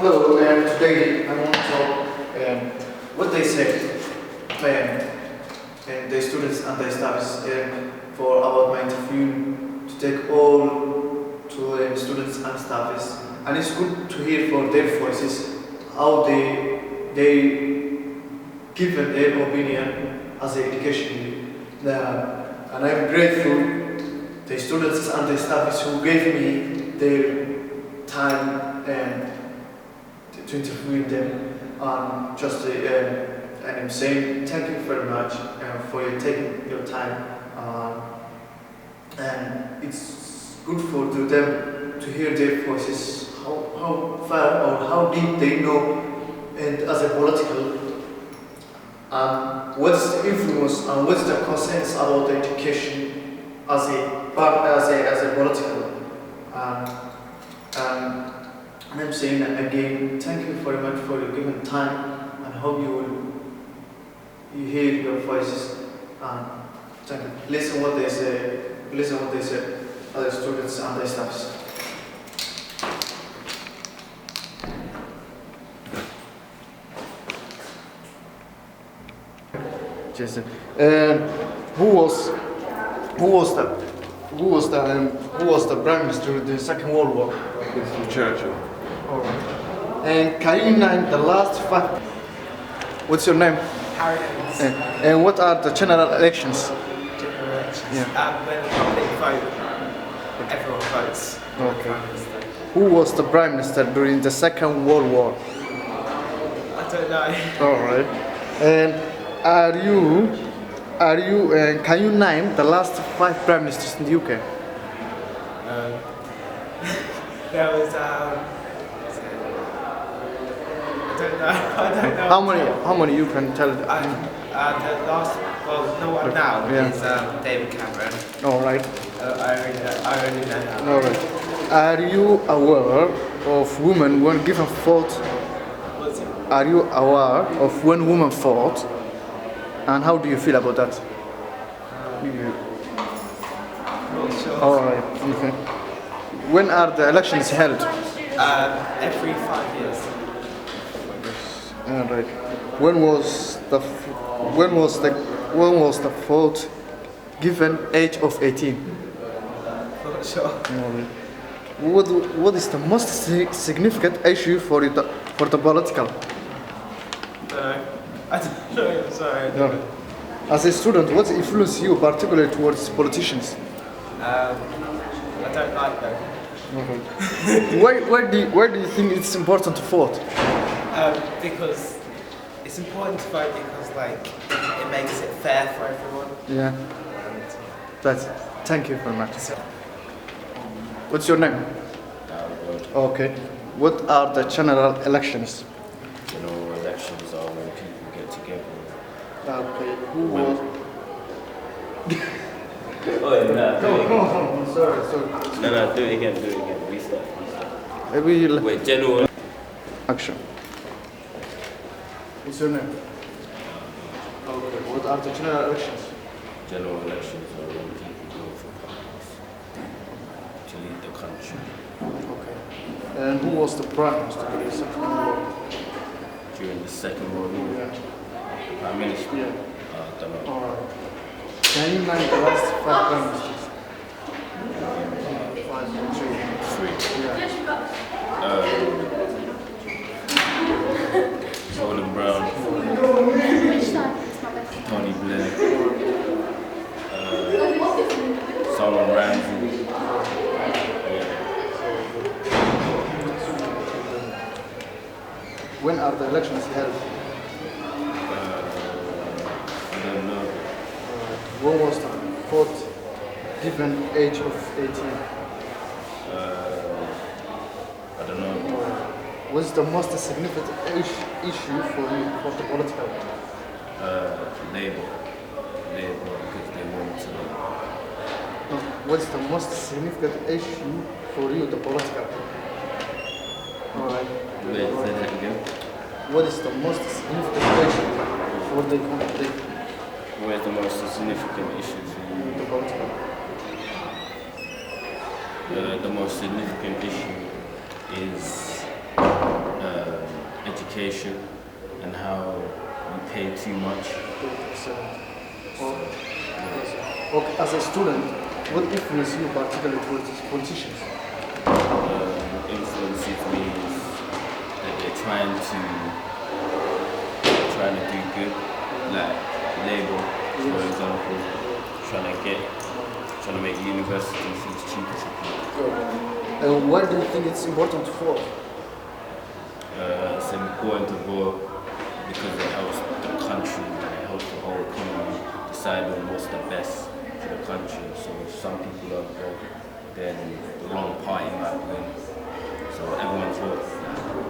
Hello, today I want to talk what they say the students and the staffs for about my interview to take all to students and staffs, and it's good to hear for their voices how they give their opinion as an education, and I'm grateful the students and the staffs who gave me their time to interview them, and I'm saying thank you very much for you taking your time, and it's good for them to hear their voices, how far or how deep they know, and as a political, what's the influence and what's the concerns about the education as a political. And I'm saying again, thank you very much for your given time, and hope you hear your voices and thank you. Listen what they say, other students and their staffs. Jason, who was the prime minister during the Second World War? Churchill. Alright. And can you name the last 5? What's your name? Harry. And what are the general elections? General elections. Yeah. When the public vote, everyone votes. Okay. Who was the prime minister during the Second World War? I don't know. Alright. And can you name the last 5 prime ministers in the UK? There was I don't know. How many you can tell? The last, no one now is David Cameron. Alright. I only know that. Alright. Are you aware of women when given vote? What's it? Are you aware of when women vote? And how do you feel about that? Not sure. Alright. Okay. When are the elections held? Every 5 years. Alright. When was the vote given age of 18? Not sure. Alright. What is the most significant issue for the political? No. I don't know. I'm sorry. I don't know. As a student, what influences you particularly towards politicians? I don't like them. Okay. Why do you think it's important to vote? Because it's important to vote because it makes it fair for everyone. Yeah. And Thank you very much. What's your name? Okay. What are the general elections? General elections are when people get together. Okay. Who was? Oh, no, do it again. No, sorry. No, do it again. Restart. Maybe Wait, general. action. What's your name? Okay. What are the general elections? General elections are when people go for parties to lead the country. Okay. And who was the prime minister during the Second World War? During the Second World War, Yeah. the Prime Minister. Yeah. I don't know. Alright. Can you name the last 5 prime ministers? 3. Yeah. Gordon Brown, Tony Blair, Solomon Ramsey. When are the elections held? I don't know. When was the vote given age of 18? I don't know. What's the most significant issue for you for the political? Labour, because they want to. No, what's the most significant issue for you, the political? Alright. Wait, say that again. What is the most significant issue for the Where's the most significant issue for you? the political? The most significant issue is education and how we pay too much. Excellent. Okay, as a student, what influence you particularly towards politicians? Influences me is that they're trying to do good, like Labour, for example, trying to make university things cheaper for people. Why do you think it's important to vote? It's important to vote because it helps the country, it helps the whole economy decide on what's the best for the country. So if some people don't vote, then the wrong party might win. So everyone's vote,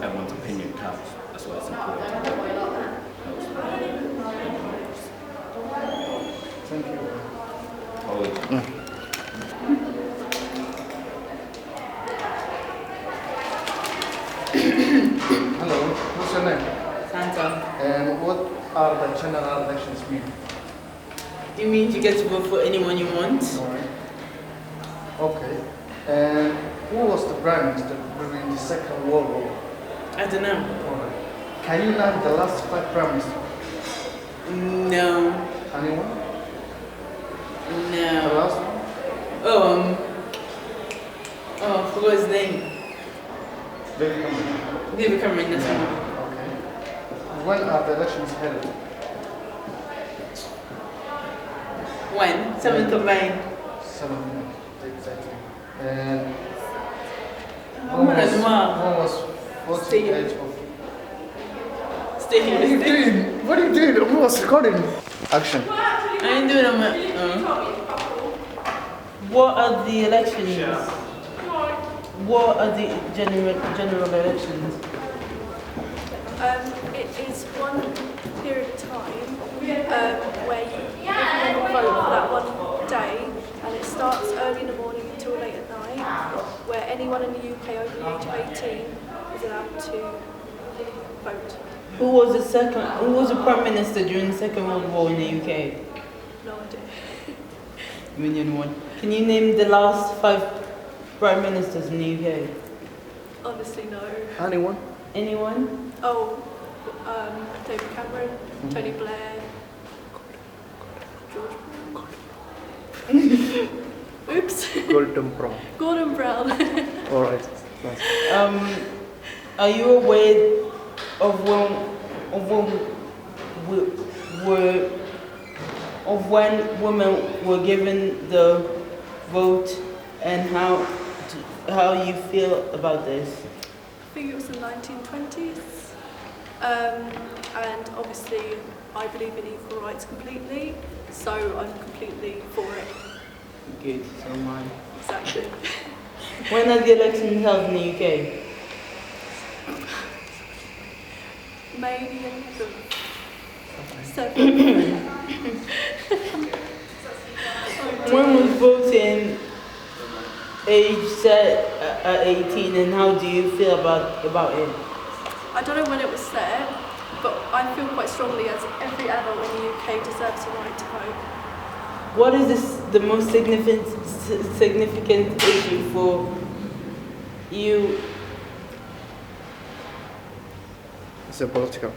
everyone's opinion counts. That's why it's important to vote. Helps the democracy. Thank you. Hello, what's your name? Santa. And what are the general elections mean? You mean you get to vote for anyone you want? Alright. Okay. And who was the Prime Minister during the Second World War? I don't know. Alright. Can you name the last 5 Prime Ministers? No. Anyone? The No. last one? I forgot his name. David Cameron. David Cameron, that's one. Okay. When are the elections held? When? 7th of May. 7 minutes, exactly. And Oh, one was 48 of... Stay What are you here. doing? What are you doing? I was recording. Action. I ain't doing it on my What are the elections? What are the general elections? It is one period of time where everyone will vote for that one day, and it starts early in the morning until late at night, where anyone in the UK over the age of 18 is allowed to vote. Who was the Prime Minister during the Second World War in the UK? No idea. You mean the only one? Can you name the last 5 Prime Ministers in the UK? Honestly, no. Anyone? Anyone? Oh, David Cameron, Tony Blair, George. Oops. Golden Brown. Gordon Brown. Alright. Nice. Are you aware of when women were given the vote and how you feel about this? I think it was the 1920s. And obviously I believe in equal rights completely, so I'm completely for it. Good, so mine. Exactly. When are the elections held in the UK? Maybe in the 7th. When was voting age set at 18 and how do you feel about it? I don't know when it was set, but I feel quite strongly as every adult in the UK deserves the right to vote. What is the most significant issue for you? It's a political.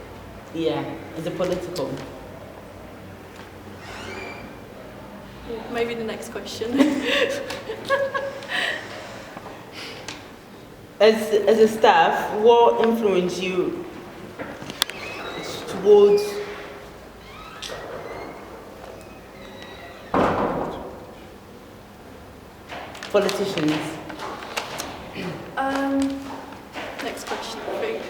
Yeah, is it political? Maybe the next question. As a staff, what influenced you towards politicians? Next question, I think.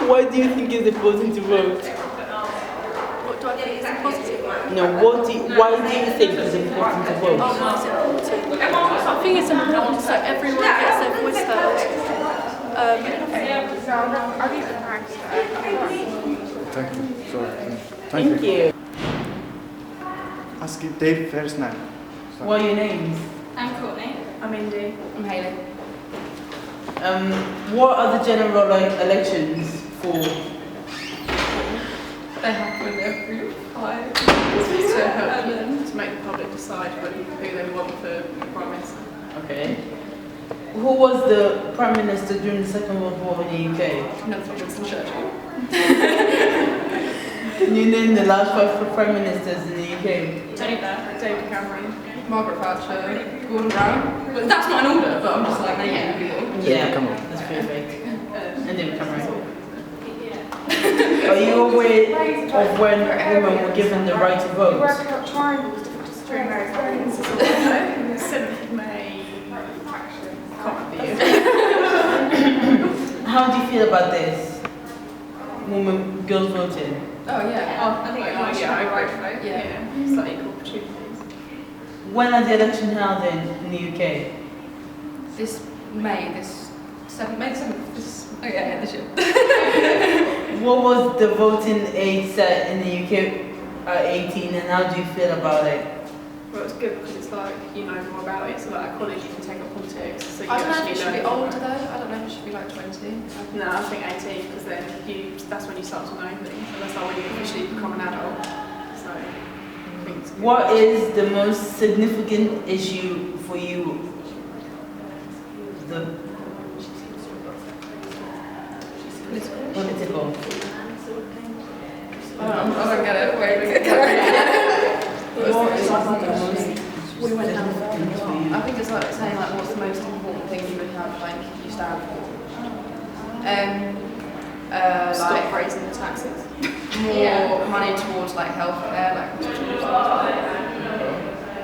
Why do you think it's important to vote? What do I think is a positive? No, why do you think it's important to vote? Why is it important? I think it's important so everyone gets their voice heard. Thank you. Sorry. Thank you. Ask it Dave first name. What are your names? I'm Courtney. I'm Indy. I'm Hayley. What are the general elections for? They happen every 5 years to make the public decide who they want for Prime Minister. Okay. Who was the Prime Minister during the Second World War in the UK? Winston Churchill. Can you name the last 5 Prime Ministers in the UK? Tony Blair, David Cameron, Margaret Thatcher, Gordon Brown. But that's not an order, but I'm just like naming people. Yeah, that's perfect. And David Cameron. Are you aware of when women were given the right to vote? Triangles during various things. The 7th of May. Can't remember you. How do you feel about this? Girls voting? Oh yeah. Oh, I think I right for it. Yeah. It's like equal opportunities. When are the elections held in the UK? This May, this 7th, May the 7th. Oh yeah, this year. What was the voting age set in the UK at 18, and how do you feel about it? Well, it's good because it's like you know more about it. So like at college you can take up politics. So you I don't know if it should be learn more. older though. I don't know if it should be like 20. No, I think 18 because then that's when you start to know things. And that's like when you officially become an adult. So I think it's good. What is the most significant issue for you? The political. I don't get it. Wait, What is the most we went down significant for you? I think it's like saying like what's the most important thing you would have like you stand for. Stop Like raising the taxes. more money towards like healthcare, like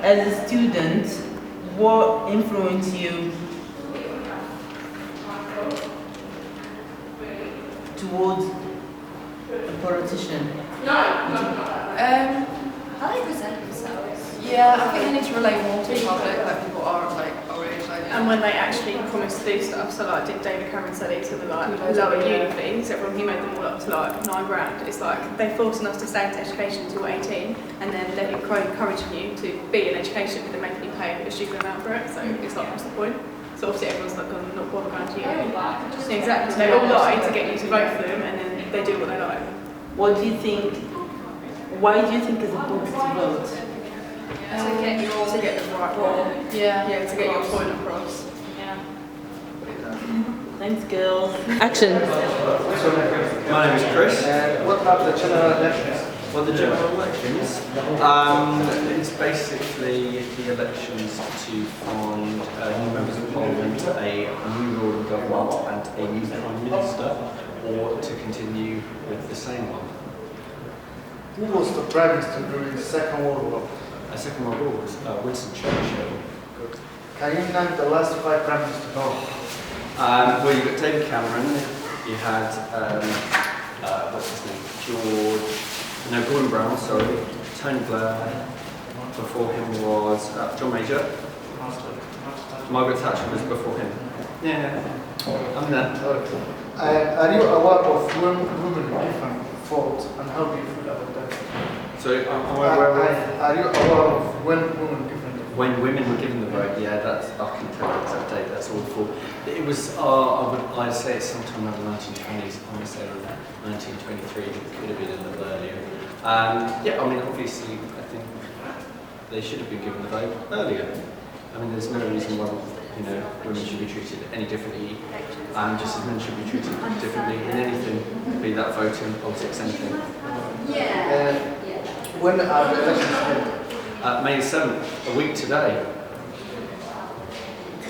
As a student, what influenced you towards a politician? how they present themselves. Yeah, I think they need to relate more to the public, like people are like already like. And when they actually promise to do stuff, so like David Cameron said it to the like lower uni fees, everyone he made them all up to like £9,000. It's like they're forcing us to stay into education until 18, and then they're encouraging you to be in education, but they're making you pay a stupid amount for it. So it's like, what's the point? So obviously everyone's like going to not bother going to uni. Exactly. They all lie to get you to vote for them, and then they do what they like. What do you think? Why do you think it's important to vote? To get the right role. Yeah. Yeah, to get your point across. Thanks, girls. Action. My name is Chris. What are the general elections? Well, the general elections, it's basically the elections to find new members of parliament, a new ruling government and a new prime minister, or to continue with the same one. Who was the Prime Minister during the Second World War? A Second World War was Winston Churchill. Can you name the last 5 Prime Ministers? Well, you've got David Cameron, you had, what's his name, Gordon Brown, sorry, Tony Blair, before him was John Major, Margaret Thatcher was before him. Yeah, I'm there. Are you aware of when women different vote and how do you feel about that? So, am I aware of Are you aware of when women different? when women were given the vote? Yeah, that's, I can tell you the exact date, that's awful. It was, I'd say it's sometime around the 1920s, I want to say around 1923, it could have been a little earlier. Yeah, I mean, obviously, I think they should have been given the vote earlier. I mean, there's no reason why, women should be treated any differently, just as men should be treated differently in anything, be that voting, politics, anything. When are the elections held? May the 7th, a week today.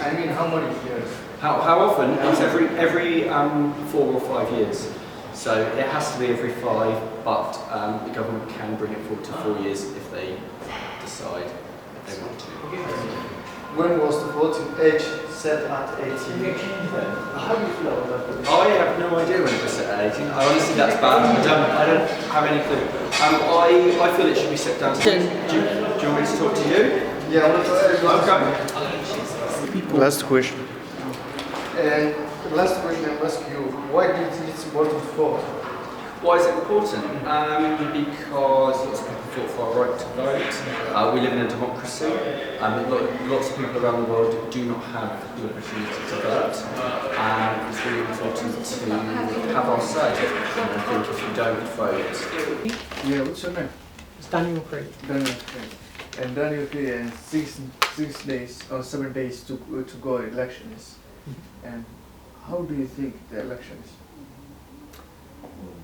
I mean, how many years? How often? It's every 4 or 5 years. So it has to be every 5, but the government can bring it forward to 4 years if they decide they want to. When was the voting age set at 18? How do you feel about that? I have no idea when it was set at 18. Honestly, that's bad. I don't have any clue. I feel it should be set down. Do you want me to talk to you? Yeah, I want to Okay. Last question. Last question I ask you, why do you think it's important to vote? Why is it important? Because lots of people fought for our right to vote. We live in a democracy. Lots of people around the world do not have the opportunity to vote. It's really important to have our say. And I think if you don't vote... Yeah, what's your name? It's Daniel Craig. Daniel Craig. And Daniel Craig, 6 days or 7 days to go elections. And how do you think the elections?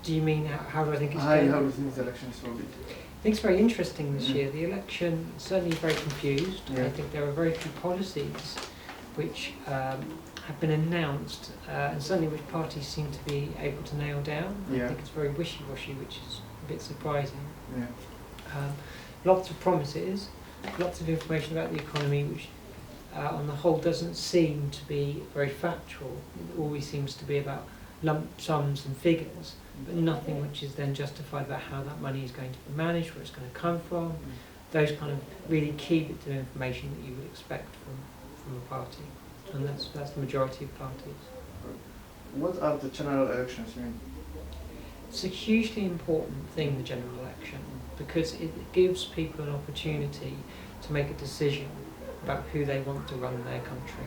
Do you mean how do I think it's How going? do you think the elections will be? I think it's very interesting this year. The election is certainly very confused. Yeah. I think there are very few policies which have been announced and certainly which parties seem to be able to nail down. Yeah. I think it's very wishy-washy, which is a bit surprising. Yeah. Lots of promises, lots of information about the economy which on the whole doesn't seem to be very factual. It always seems to be about lump sums and figures, but nothing which is then justified about how that money is going to be managed, where it's going to come from, those kind of really key bits of information that you would expect from a party. And that's the majority of parties. What are the general elections mean? It's a hugely important thing, the general election, because it gives people an opportunity to make a decision about who they want to run their country.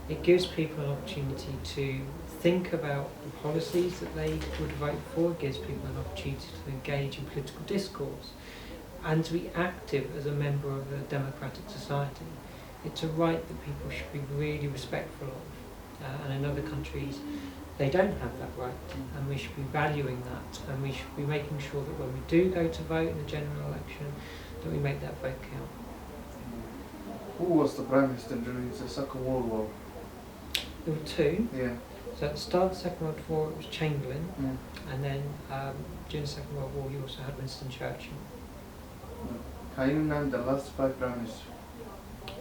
It gives people an opportunity to think about the policies that they would vote for. It gives people an opportunity to engage in political discourse and to be active as a member of a democratic society. It's a right that people should be really respectful of, and in other countries they don't have that right, and we should be valuing that, and we should be making sure that when we do go to vote in the general election that we make that vote count. Who was the Prime Minister during the Second World War? There were two. Yeah. So at the start of the Second World War it was Chamberlain, Yeah. and then during the Second World War you also had Winston Churchill. Can you name the last 5 Prime Ministers?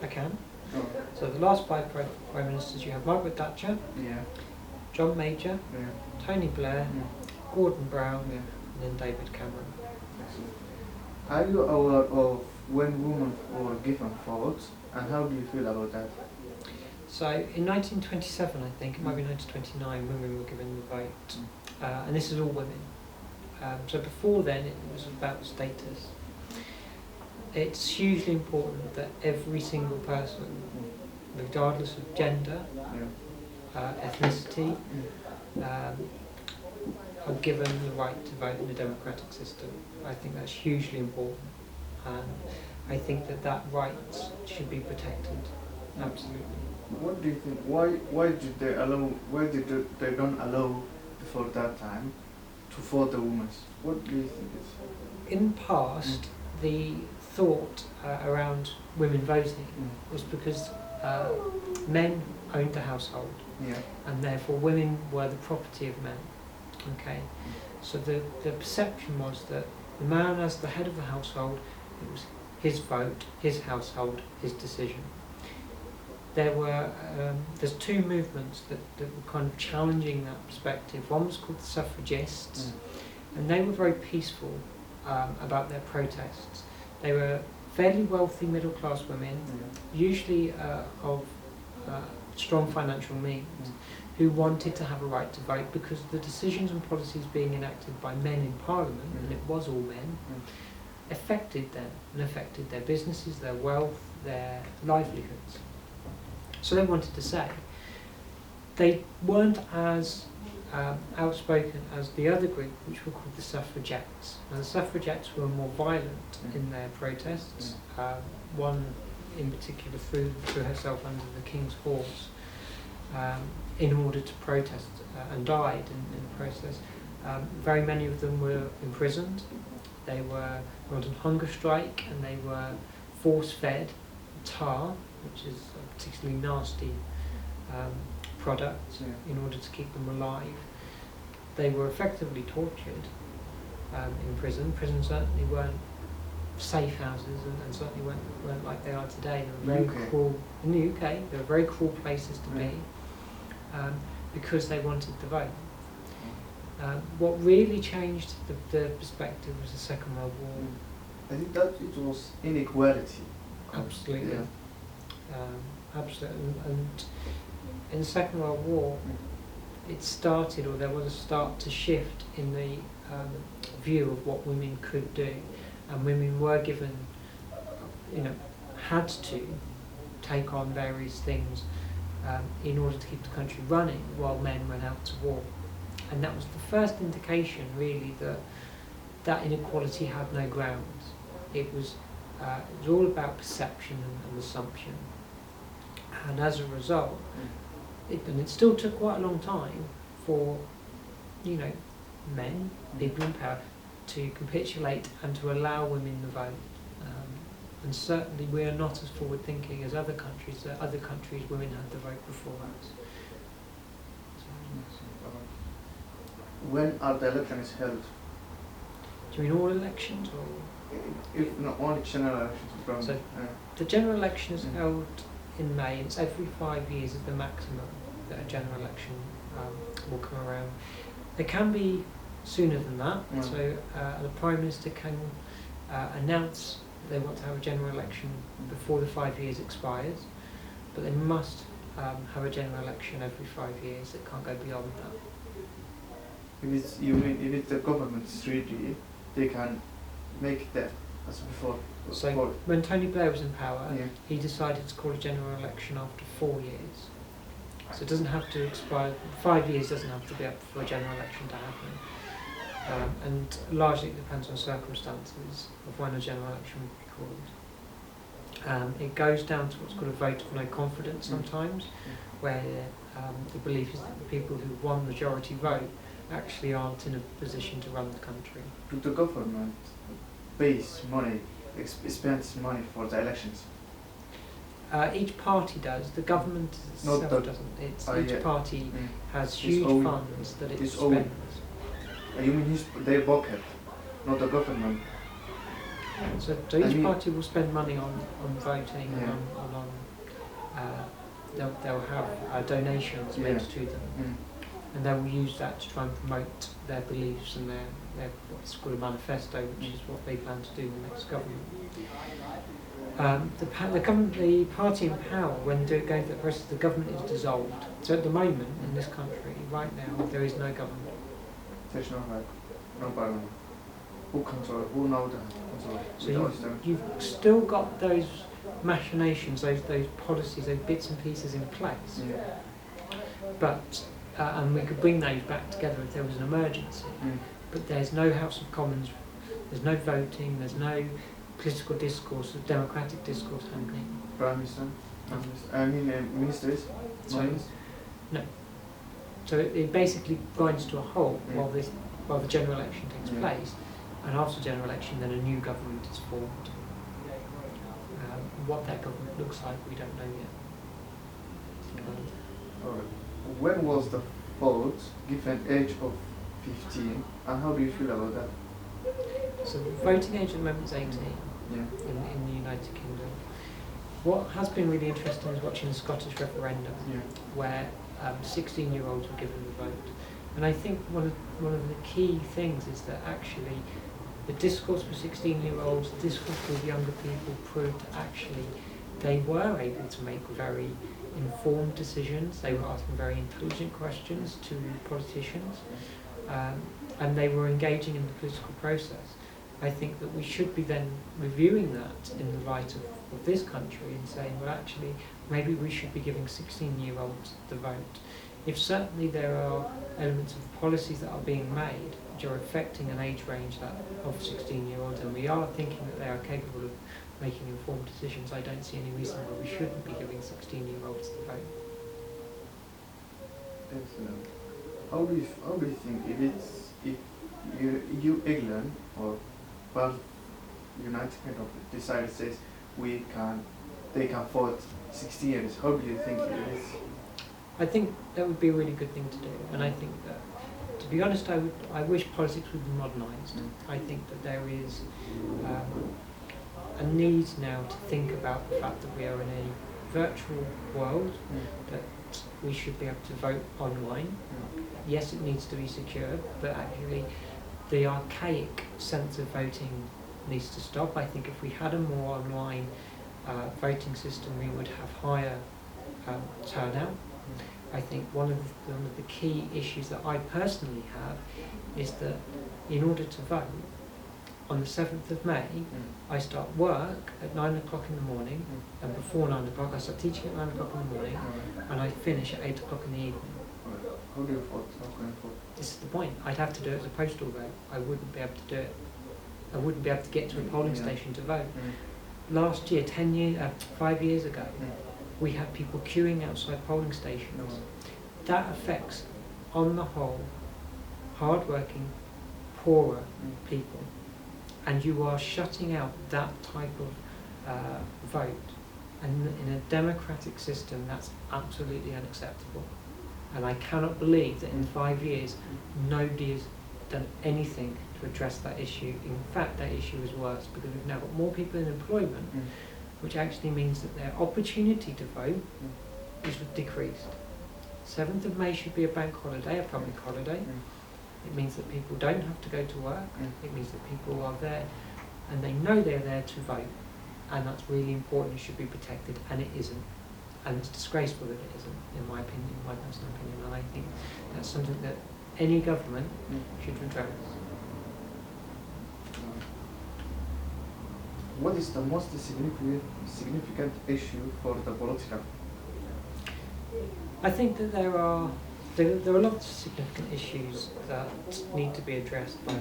I can. Oh. So the last 5 Prime Ministers, you have Margaret Thatcher, Yeah. John Major, Yeah. Tony Blair, Yeah. Gordon Brown, Yeah. and then David Cameron. Excellent. Are you aware of when women were given votes, and how do you feel about that? So in 1927, I think, it might be 1929, women were given the vote. And this is all women. So before then it was about status. It's hugely important that every single person, regardless of gender, ethnicity, are given the right to vote in a democratic system. I think that's hugely important, and I think that right should be protected. Absolutely. What do you think? Why did they allow? Why did they don't allow before that time to vote the women? What do you think is? In the past, the thought around women voting was because men owned the household, and therefore women were the property of men. Okay, so the perception was that the man, as the head of the household, it was his vote, his household, his decision. There's two movements that were kind of challenging that perspective. One was called the suffragists, and they were very peaceful about their protests. They were fairly wealthy middle class women, usually of strong financial means, who wanted to have a right to vote because the decisions and policies being enacted by men in Parliament, and it was all men, affected them and affected their businesses, their wealth, their livelihoods. So they wanted to say. They weren't as outspoken as the other group, which were called the suffragettes. Now the suffragettes were more violent in their protests. One in particular threw herself under the King's horse in order to protest and died in the process. Very many of them were imprisoned. They were on hunger strike, and they were force-fed tar, which is a particularly nasty product, in order to keep them alive. They were effectively tortured in prison. Prisons certainly weren't safe houses, and certainly weren't like they are today. They were very cruel. In the UK, they were very cruel places to be, because they wanted the vote. What really changed the perspective was the Second World War. I think that it was inequality. Absolutely. Absolutely. And in the Second World War, it started, or there was a start to shift in the view of what women could do, and women were given, had to take on various things in order to keep the country running while men went out to war. And that was the first indication, really, that inequality had no grounds. It was all about perception and assumption. And as a result, and it still took quite a long time for, you know, men, people in power, to capitulate and to allow women the vote. And certainly we are not as forward thinking as other countries. Other countries, women had the vote before us. When are the elections held? Do you mean all elections, or? If not only general elections, from So the general election is held in May. It's every 5 years is the maximum that a general election will come around. It can be sooner than that. So the Prime Minister can announce they want to have a general election before the 5 years expires, but they must have a general election every 5 years. It can't go beyond that. If it's the government's treaty, they can make that as before. So when Tony Blair was in power, he decided to call a general election after 4 years. So it doesn't have to expire. 5 years doesn't have to be up for a general election to happen. And largely it depends on circumstances of when a general election would be called. It goes down to what's called a vote of no confidence sometimes, where the belief is that the people who won the majority vote actually aren't in a position to run the country. Do the government pays money, spends money for the elections? Each party does. The government itself doesn't. Each party has huge funds that it spends. You mean their pocket, not the government? So each party will spend money on voting and on they'll have donations made to them, and they will use that to try and promote their beliefs and their what's called a manifesto, which is what they plan to do in the next government. The party in power, when going through the process, the government is dissolved. So at the moment in this country, right now, there is no government. There's no parliament. Who control? Who knows the control? So you've still got those machinations, those policies, those bits and pieces in place. But and we could bring those back together if there was an emergency. But there's no House of Commons, there's no voting, there's no political discourse, democratic discourse happening. Prime Minister? I mean ministers? No. So it basically grinds to a halt while the general election takes place, and after the general election then a new government is formed. What that government looks like we don't know yet. When was the vote given age of 15, and how do you feel about that? So the voting age at the moment is 18 in the United Kingdom. What has been really interesting is watching the Scottish referendum, where 16-year-olds were given the vote. And I think one of the key things is that actually the discourse for 16-year-olds, the discourse with younger people proved actually they were able to make very informed decisions. They were asking very intelligent questions to politicians, and they were engaging in the political process. I think that we should be then reviewing that in the light of this country and saying, well, actually, maybe we should be giving 16-year-olds the vote. If certainly there are elements of policies that are being made which are affecting an age range of 16-year-olds, and we are thinking that they are capable of making informed decisions, I don't see any reason why we shouldn't be giving 16-year-olds the vote. Excellent. How do you think if you England or United Kingdom decided says they can vote 60 years, how do you think it is? I think that would be a really good thing to do, and I think that, to be honest, I wish politics would be modernised. I think that there is a need now to think about the fact that we are in a virtual world, that we should be able to vote online. Yes, it needs to be secure, but actually the archaic sense of voting needs to stop. I think if we had a more online voting system, we would have higher turnout. I think one of the key issues that I personally have is that in order to vote, on the 7th of May, I start work at 9 o'clock in the morning, and before 9 o'clock, I start teaching at 9 o'clock in the morning, and I finish at 8 o'clock in the evening. How do you vote? How can you vote? This is the point. I'd have to do it as a postal vote. I wouldn't be able to do it. I wouldn't be able to get to a polling station to vote. Last year, 5 years ago, We had people queuing outside polling stations. That affects, on the whole, hard-working, poorer people. And you are shutting out that type of vote. And in a democratic system, that's absolutely unacceptable. And I cannot believe that in 5 years, nobody has done anything to address that issue. In fact, that issue is worse because we've now got more people in employment, which actually means that their opportunity to vote is decreased. 7th of May should be a bank holiday, a public holiday. It means that people don't have to go to work. It means that people are there and they know they're there to vote. And that's really important, it should be protected, and it isn't. And it's disgraceful that it isn't, in my opinion, my personal opinion. And I think that's something that any government should address. What is the most significant issue for the political? I think that there are lots of significant issues that need to be addressed by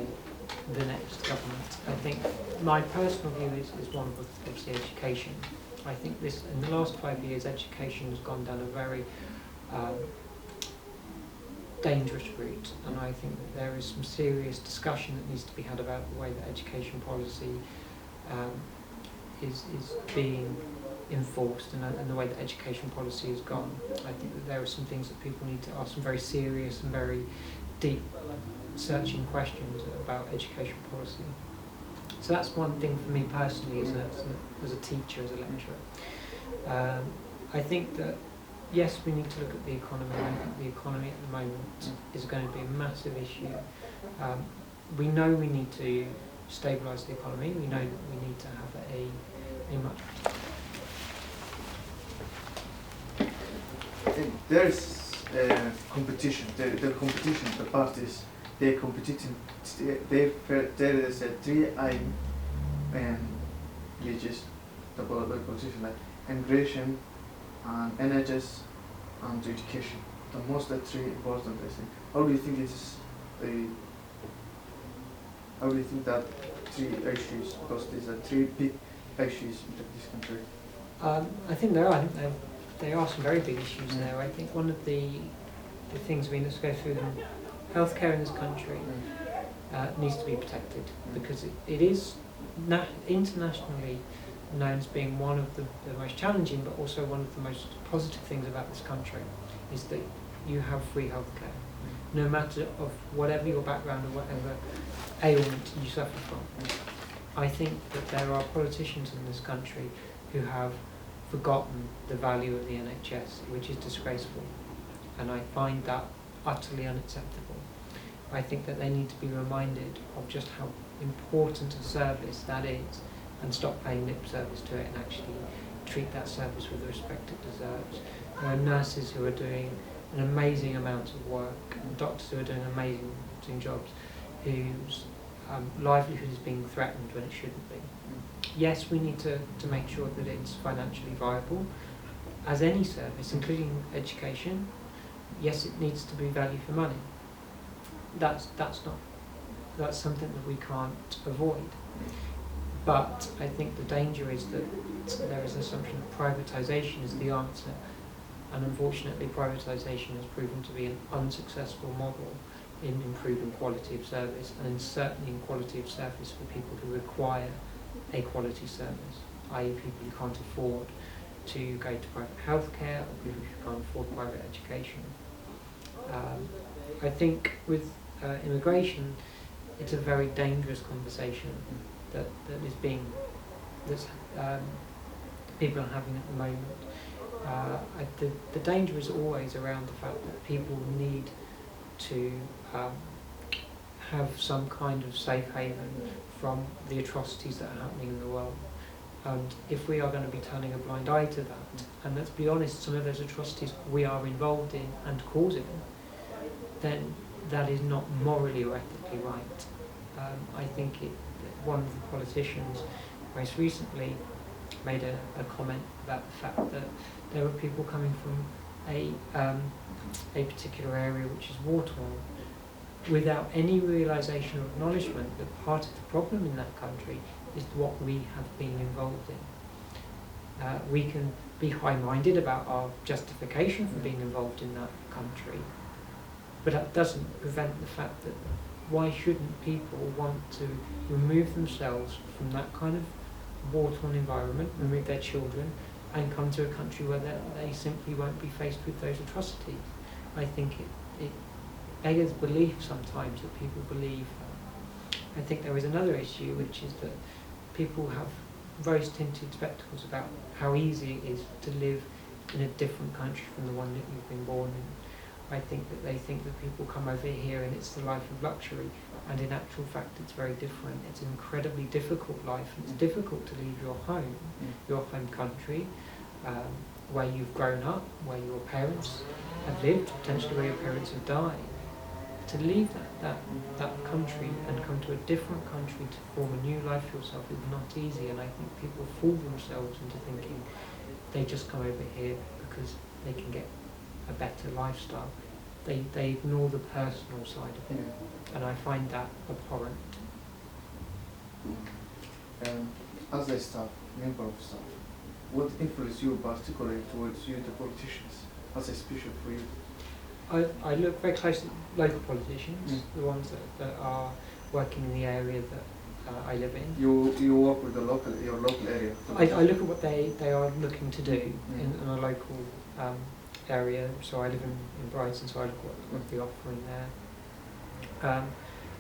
the next government. I think my personal view is one of obviously education. I think this in the last 5 years education has gone down a very dangerous route, and I think that there is some serious discussion that needs to be had about the way that education policy is being enforced and the way that education policy has gone. I think that there are some things that people need to ask some very serious and very deep searching questions about education policy. So that's one thing for me personally as a teacher, as a lecturer. I think that yes, we need to look at the economy. I think the economy at the moment is going to be a massive issue. We know we need to stabilise the economy. We know that we need to have a much... There's competition. The competition, the parties, they're competing. There is a three aim, which is the politician, like immigration, and NHS, and education. The most three important, I think. How do you think how do you think that three issues, because these are three big issues in this country? I think there are. There are some very big issues there. I think one of the things, let's go through them. Healthcare in this country needs to be protected because it is internationally known as being one of the most challenging, but also one of the most positive things about this country is that you have free healthcare, no matter of whatever your background or whatever ailment you suffer from. I think that there are politicians in this country who have forgotten the value of the NHS, which is disgraceful, and I find that utterly unacceptable. I think that they need to be reminded of just how important a service that is and stop paying lip service to it and actually treat that service with the respect it deserves. There are nurses who are doing an amazing amount of work and doctors who are doing amazing jobs whose livelihood is being threatened when it shouldn't be. Yes, we need to make sure that it's financially viable, as any service, including education. Yes, it needs to be value for money. That's something that we can't avoid. But I think the danger is that there is an assumption that privatisation is the answer, and unfortunately privatisation has proven to be an unsuccessful model in improving quality of service, and certainly in quality of service for people who require a quality service, i.e. people who can't afford to go to private healthcare or people who can't afford private education. I think with immigration, it's a very dangerous conversation that people are having at the moment. The danger is always around the fact that people need to have some kind of safe haven from the atrocities that are happening in the world. And if we are going to be turning a blind eye to that, and let's be honest, some of those atrocities we are involved in and causing, then that is not morally or ethically right. I think one of the politicians most recently made a comment about the fact that there are people coming from a particular area which is war-torn without any realisation or acknowledgement that part of the problem in that country is what we have been involved in. We can be high-minded about our justification for being involved in that country, but that doesn't prevent the fact that why shouldn't people want to remove themselves from that kind of war-torn environment, remove their children, and come to a country where they simply won't be faced with those atrocities? I think it beggars belief sometimes that people believe. I think there is another issue, which is that people have rose-tinted spectacles about how easy it is to live in a different country from the one that you've been born in. I think that they think that people come over here and it's the life of luxury, and in actual fact it's very different. It's an incredibly difficult life. It's difficult to leave your home, your home country, where you've grown up, where your parents have lived, potentially where your parents have died. To leave that country and come to a different country to form a new life for yourself is not easy, and I think people fool themselves into thinking they just come over here because they can get a better lifestyle. They ignore the personal side of it, and I find that abhorrent. As a staff, member of staff, what influenced you particularly towards you, the politicians, as a special for you? I look very closely at local politicians, the ones that are working in the area that I live in. You work with your local area? I look at what they are looking to do in a local area. So I live in Brighton, so I look at what they're offering there.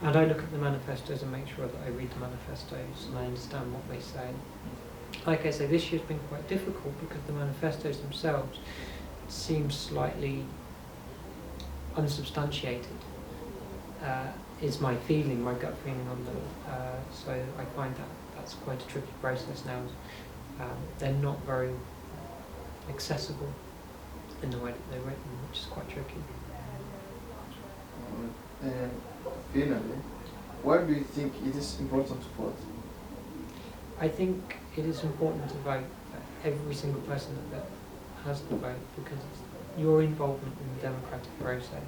And I look at the manifestos and make sure that I read the manifestos and I understand what they say. Like I say, this year's been quite difficult because the manifestos themselves seem slightly unsubstantiated, is my feeling, my gut feeling on them. So I find that's quite a tricky process now. They're not very accessible in the way that they're written, which is quite tricky. And finally, why do you think it is important to vote? I think it is important to vote for every single person that has the vote, because it's your involvement in the democratic process.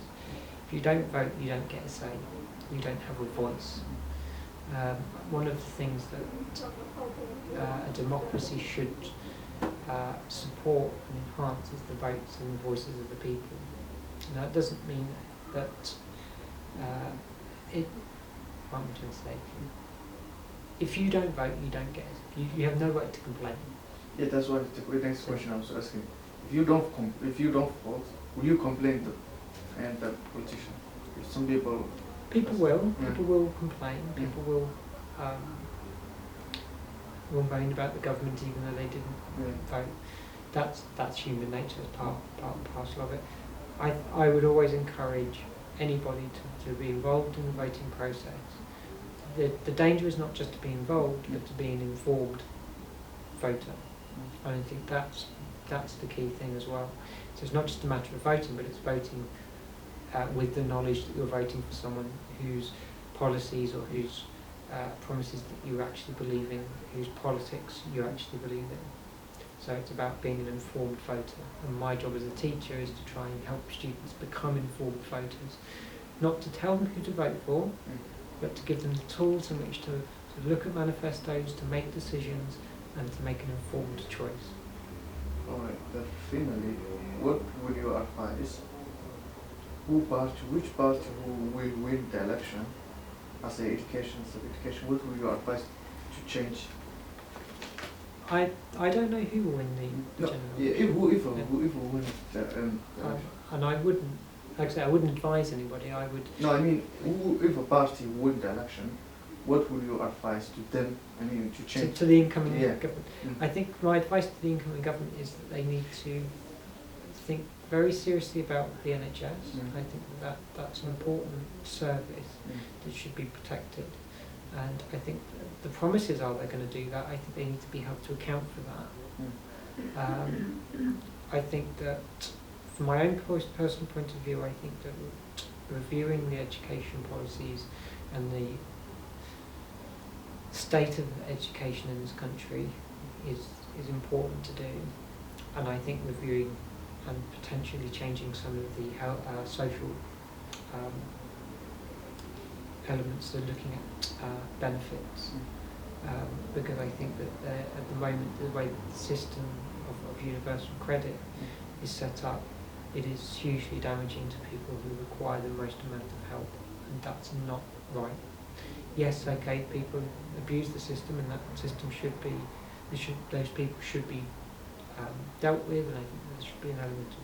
If you don't vote, you don't get a say. You don't have a voice. One of the things that a democracy should support and enhance is the votes and the voices of the people. Now, it doesn't mean that what am I trying to say? If you don't vote, you don't get it. You have no right to complain. Yeah, that's what the next question I was asking. If you don't vote, will you complain and the politician? If some people will complain. People will moan about the government even though they didn't vote. That's human nature. It's part and parcel of it. I would always encourage anybody to be involved in the voting process. The danger is not just to be involved, but to be an informed voter. And I think that's the key thing as well. So it's not just a matter of voting, but it's voting with the knowledge that you're voting for someone whose policies or whose promises that you actually believe in, whose politics you actually believe in. So it's about being an informed voter. And my job as a teacher is to try and help students become informed voters. Not to tell them who to vote for, but to give them the tools in which to look at manifestos, to make decisions, and to make an informed choice. Alright, but finally, what would you advise? Which party who will win the election as an education, what would you advise to change? I don't know who will win the general election. If who win the and I wouldn't, like I say, I wouldn't advise anybody. I would. No, I mean, if a party win the election, what would you advise to them? I mean, to change to the incoming government. Mm. I think my advice to the incoming government is that they need to think very seriously about the NHS. I think that's an important service that should be protected, and I think the promises are they're going to do that. I think they need to be held to account for that. I think that from my own personal point of view, I think that reviewing the education policies and the state of education in this country is important to do, and I think reviewing and potentially changing some of the social elements that are looking at benefits, because I think that at the moment the way the system of universal credit is set up, it is hugely damaging to people who require the most amount of help, and that's not right. Yes, okay, people abuse the system, and that system should be, those people should be dealt with, and I think there should be an element of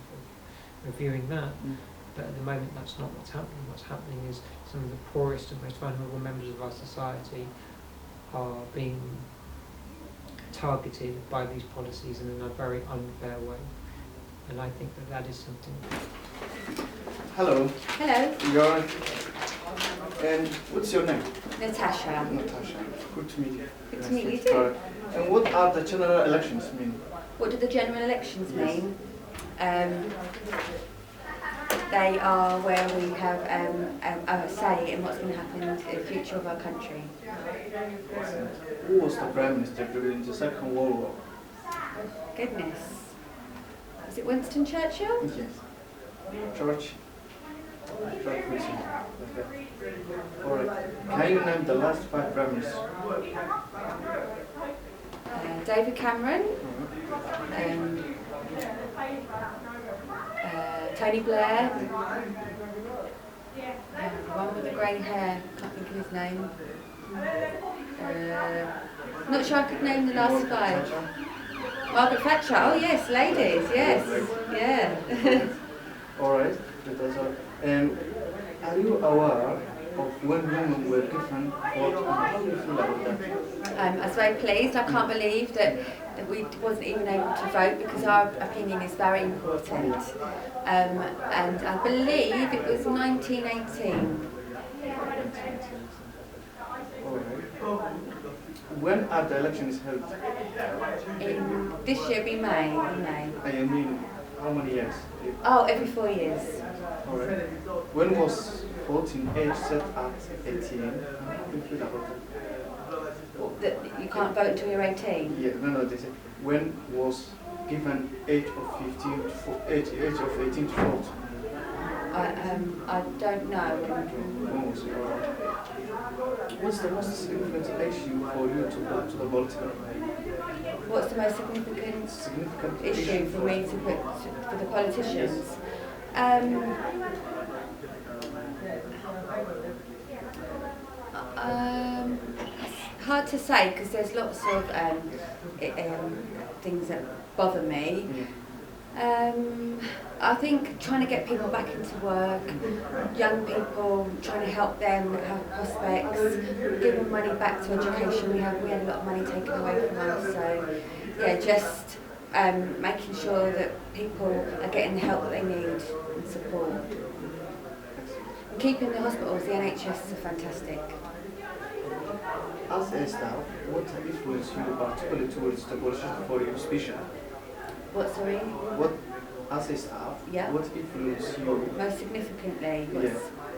reviewing that. But at the moment, that's not what's happening. What's happening is some of the poorest and most vulnerable members of our society are being targeted by these policies in a very unfair way. And I think that that is something. Hello. Hello. You're, and what's your name? Natasha. Natasha. Good to meet you. Good to meet you too. And what are the general elections mean? What do the general elections Yes. mean? They are where we have a say in what's going to happen in the future of our country. Who was the Prime Minister during the Second World War? Goodness. Was it Winston Churchill? Yes. George Wilson. Okay. Alright. Can you name the last 5 Prime Ministers? David Cameron. Tony Blair. The one with the grey hair. Can't think of his name. Not sure I could name the last 5. Margaret Thatcher. Oh yes, ladies. Yes. Yeah. Alright. And are you aware of when women were given vote, and how do you feel about that? I was very pleased. I can't believe that we wasn't even able to vote, because our opinion is very important. And I believe it was 1918. Alright. When are the elections held? In this year, be May. I mean, how many years? Oh, every 4 years. Alright. When was voting age set at 18? How do you feel about that? That you can't vote until you're 18? Yeah, no, they say when was given age of 18 to vote? I don't know. When was it? What's the most significant issue for you to go to the political? What's the most significant issue for me to put for the politicians? Hard to say, because there's lots of things that bother me. I think trying to get people back into work, young people, trying to help them have prospects, give them money back to education. We had a lot of money taken away from us, so yeah, just making sure that people are getting the help that they need and support. And keeping the hospitals, the NHS are fantastic. As a staff, what influence you particularly towards the politician for your speech? What, sorry? What, as a staff, yeah. What influence you most significantly?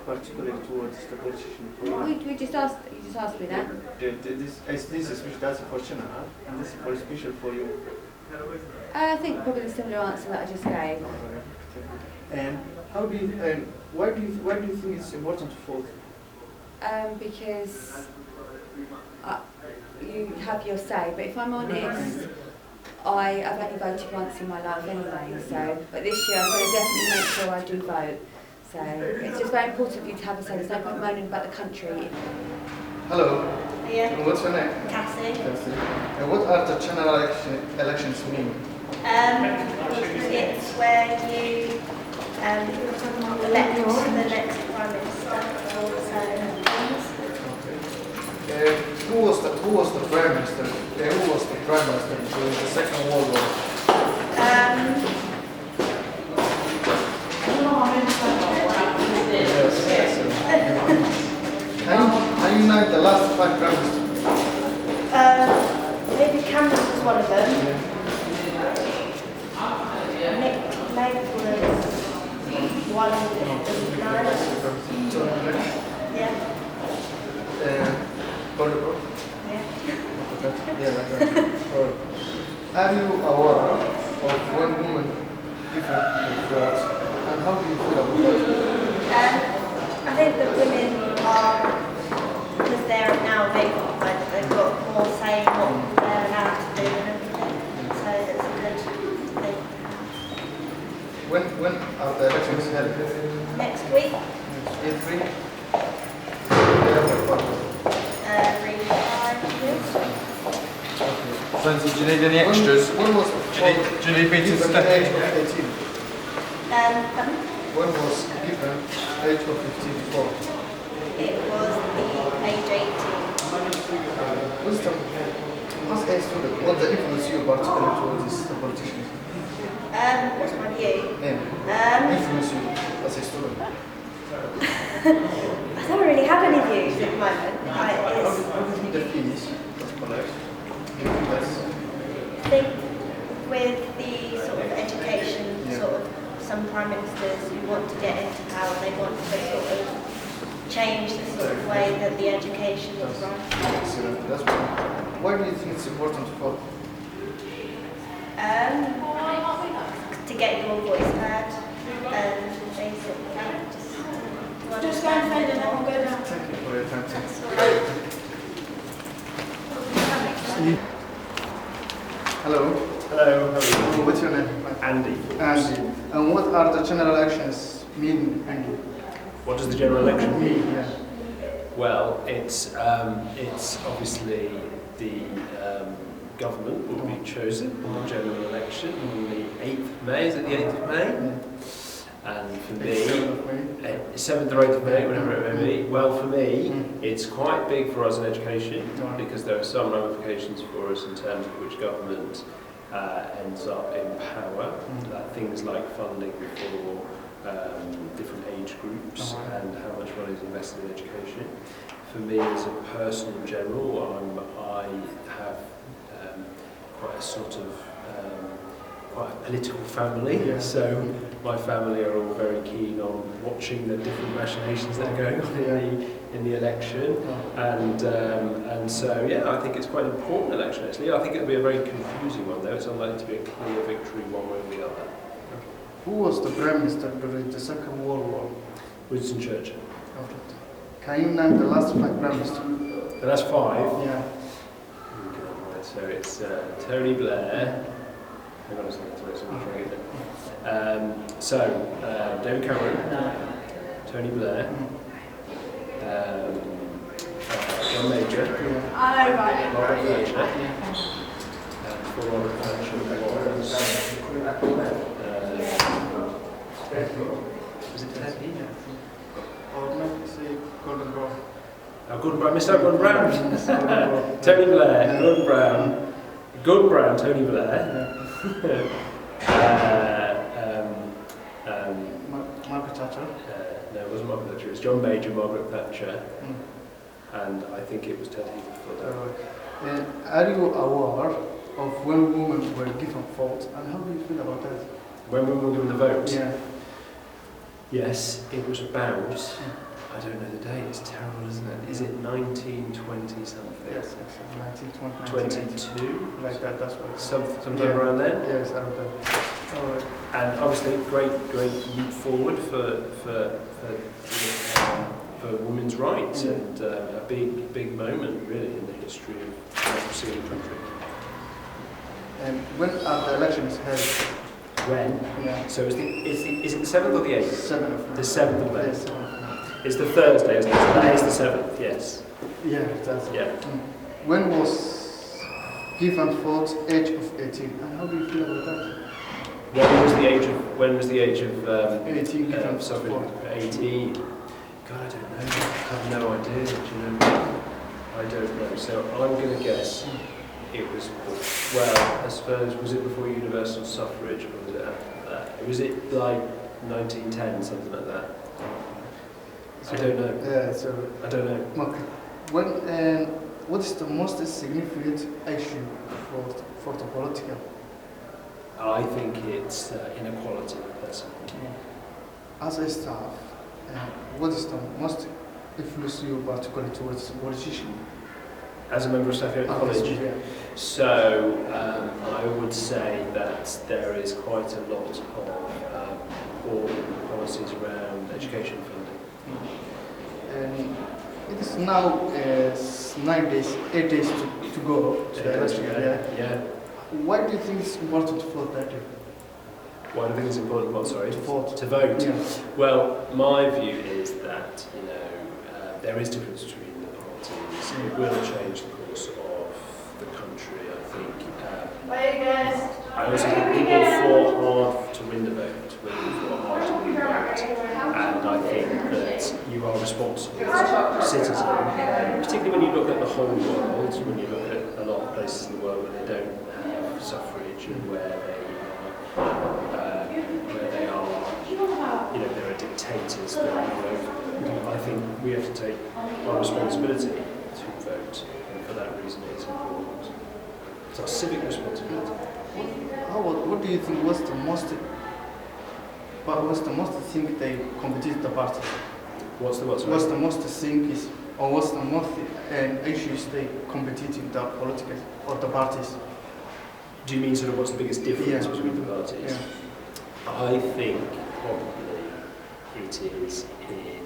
Particularly towards the politician? You just asked me that. This is speech, that's for general, and this is for special for you. I think probably the similar answer that I just gave. And how do you? And why do you think it's important to vote? Because you have your say. But if I'm honest, I've only voted once in my life anyway. So, but this year I'm going to definitely make sure I do vote. So it's just very important for you to have a say. There's no point moaning about the country. Hello. Yeah. And what's your name? Cassie. Cassie. And what are the general elections mean? It's where you elect the next Prime Minister for certain things. Who was the Prime Minister? Who was the Prime Minister during the Second World War? Can you name the last 5 Prime Ministers? David Cameron was one of them. Nick Clegg was one of them. Yeah. Are you aware of one woman different votes, and how do you feel about that? I think that women are, because they're now they've got more say in what they're allowed to do and everything. So it's good. week. Every 5 years. Francie, do you need any extras? When was Do you need me to given step age of 18? Pardon? When was given age of 15 for? It was the age 18. Wisdom, as a student, what the influence you particularly towards this politician? What's my view? Influence you as a student? I don't really have any views at the moment. How do you think the fees collect? I think with the sort of education, sort of some prime ministers who want to get into power, they want to sort of change the sort of way that the education is run. Excellent. That's why do you think it's important to vote? To get your voice heard and basically just go and find it and we'll go down. Thank you for your time. Hello. Hello, how are you? What's your name? Andy. Andy. And what are the general elections mean, Andy? What does the general election mean? Yeah. Well, it's obviously the government will be chosen in the general election on the 8th of May. Is it the 8th of May? And for me, 7th or 8th of May, whatever it may be. Well, for me, it's quite big for us in education because there are some ramifications for us in terms of which government ends up in power. Things like funding for different age groups and how much money is invested in education. For me, as a person in general, I have quite a sort of quite a political family, so my family are all very keen on watching the different machinations that are going on in the election, and so yeah, I think it's quite an important election actually. I think it'll be a very confusing one though. It's unlikely to be a clear victory one way or the other. Who was the Prime Minister during the Second World War? Winston Churchill. Can you name the last 5 Prime Ministers? The last 5? Yeah. So it's Tony Blair. Hang on a second, someone's trying to get there. David Cameron, Tony Blair, John Major, Margaret Thatcher. Before Margaret Thatcher was it Ted? Or maybe say Gordon Brown. Gordon Brown, Mr. Gordon Brown. Tony Blair, Gordon Brown, Tony Blair. Margaret Thatcher? No, it wasn't Margaret Thatcher, it was John Major, Margaret Thatcher, and I think it was Ted Heath before that. Are you aware of when women were given votes, and how do you feel about that? When women were given the vote? Yeah. Yes, it was about, I don't know the date, it's terrible, isn't it? Is it 1920 something? Yes, 1920. 22? Like that, that's what. Sometime around then? Yes, around that. Alright. And obviously, great leap forward for women's rights, and a big moment really in the history of democracy in the country. And when are the elections held? When? Yeah. So is it the 7th or the 8th? 7th. The 7th of May. Yes, 7th. It's the Thursday, isn't it? So that is the 7th, yes. Yeah, that's it. Yeah. When was given vote age of 18, and how do you feel about that? When was the age of 18 given suffrage? 18. God, I don't know. I have no idea. Do you know? I don't know. So I'm going to guess it was, well, I suppose, was it before universal suffrage or was it after that? Was it like 1910, something like that? I don't know. Yeah, so I don't know. Okay. What is the most significant issue for the political? I think it's inequality, personally. As a staff, what is the most influence you particularly towards the politician? As a member of staff here at the college? Yeah. So I would say that there is quite a lot of poor policies around education funding. It is now 8 days to go to the election. Yeah. Why do you think it's important for that? Why do I think it's important? What, sorry? To vote. To vote. Yeah. Well, my view is that there is difference between the parties. It will change the course of the country. I think. I also think people fought hard to win the vote. Women fought hard to win the vote, and I think that you are responsible as a citizen, particularly when you look at the whole world. When you look at a lot of places in the world where they don't have suffrage and where they are, there are dictators that I think we have to take our responsibility to vote, and for that reason it's important. It's our civic responsibility. What do you think was the most thing they competed the parties? What's the what? What's the most thing is, or what's the most issues they competed in the political or the parties? Do you mean sort of what's the biggest difference Yeah. between the parties? Yeah. I think probably it is in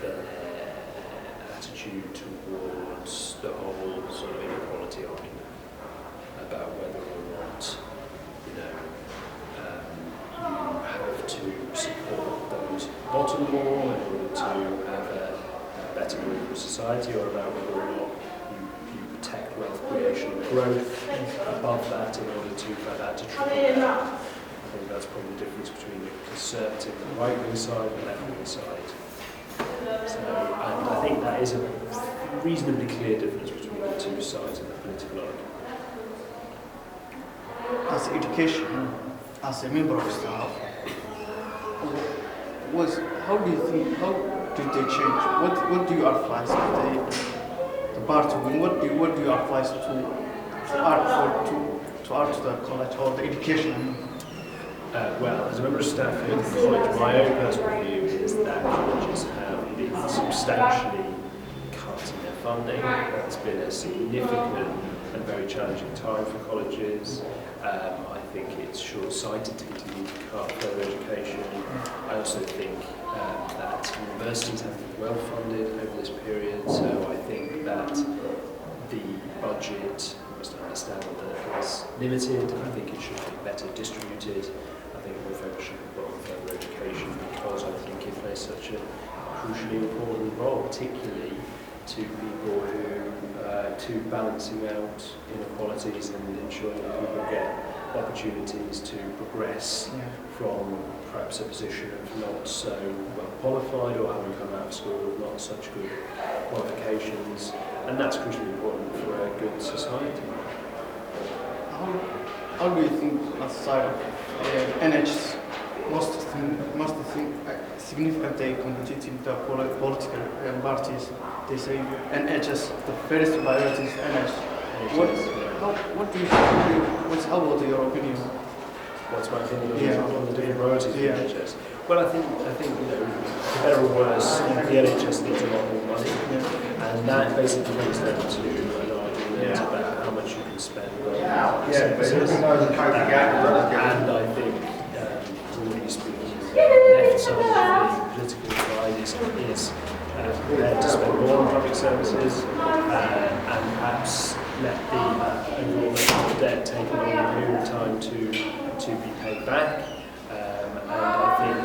their attitude towards the whole sort of inequality argument about whether or not you have to support those bottom more in order to have a better movable society, or about whether or not you protect wealth creation and growth above that in order to for that to trickle down. I think that's probably the difference between the conservative and right-wing side and left-wing side. So, and I think that is a reasonably clear difference between the two sides of the political argument. As education, as a member of staff, how did they change? What do you advise if the party win? What do you advise to the college or the education? Well, as a member of staff here at the college, my own personal view is that colleges have been substantially cut in their funding. It's been a significant and very challenging time for colleges. I think it's short-sighted to continue to cut further education. I also think that universities have been well funded over this period, so I think that the budget, you must understand that is limited. I think it should be better distributed. I think more focus should be put on further education, because I think it plays such a crucially important role, particularly to people who, to balancing out inequalities and ensuring that people get opportunities to progress from perhaps a position of not so well qualified, or having come out of school with not such good qualifications, and that's crucially important for a good society. How do you think outside of NHS most significant they compete in the political parties? They say NHS, the first priority is NHS. What do you think? How about your opinion? What's my opinion on the different priorities of the NHS? Well, I think for better or worse, the NHS needs a lot more money, and that basically comes down to an argument about how much you can spend on services. And I think broadly speaking, the left side of the political divide is prepared to spend more on public services and perhaps let the overall debt take a longer period of time to be paid back. And I think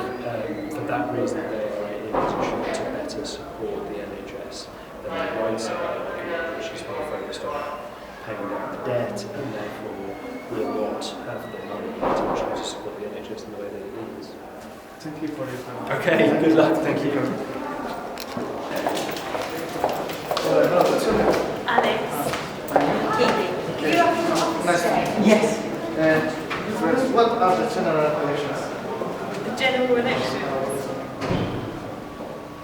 for that reason they are in a position to better support the NHS than the right side argument, which is more focused on paying down the debt and therefore will not have the money to support the NHS in the way that it needs. Thank you for your time. Okay, good luck. Thank you. Alex. Nice to meet you. Yes. What are the general elections? The general elections.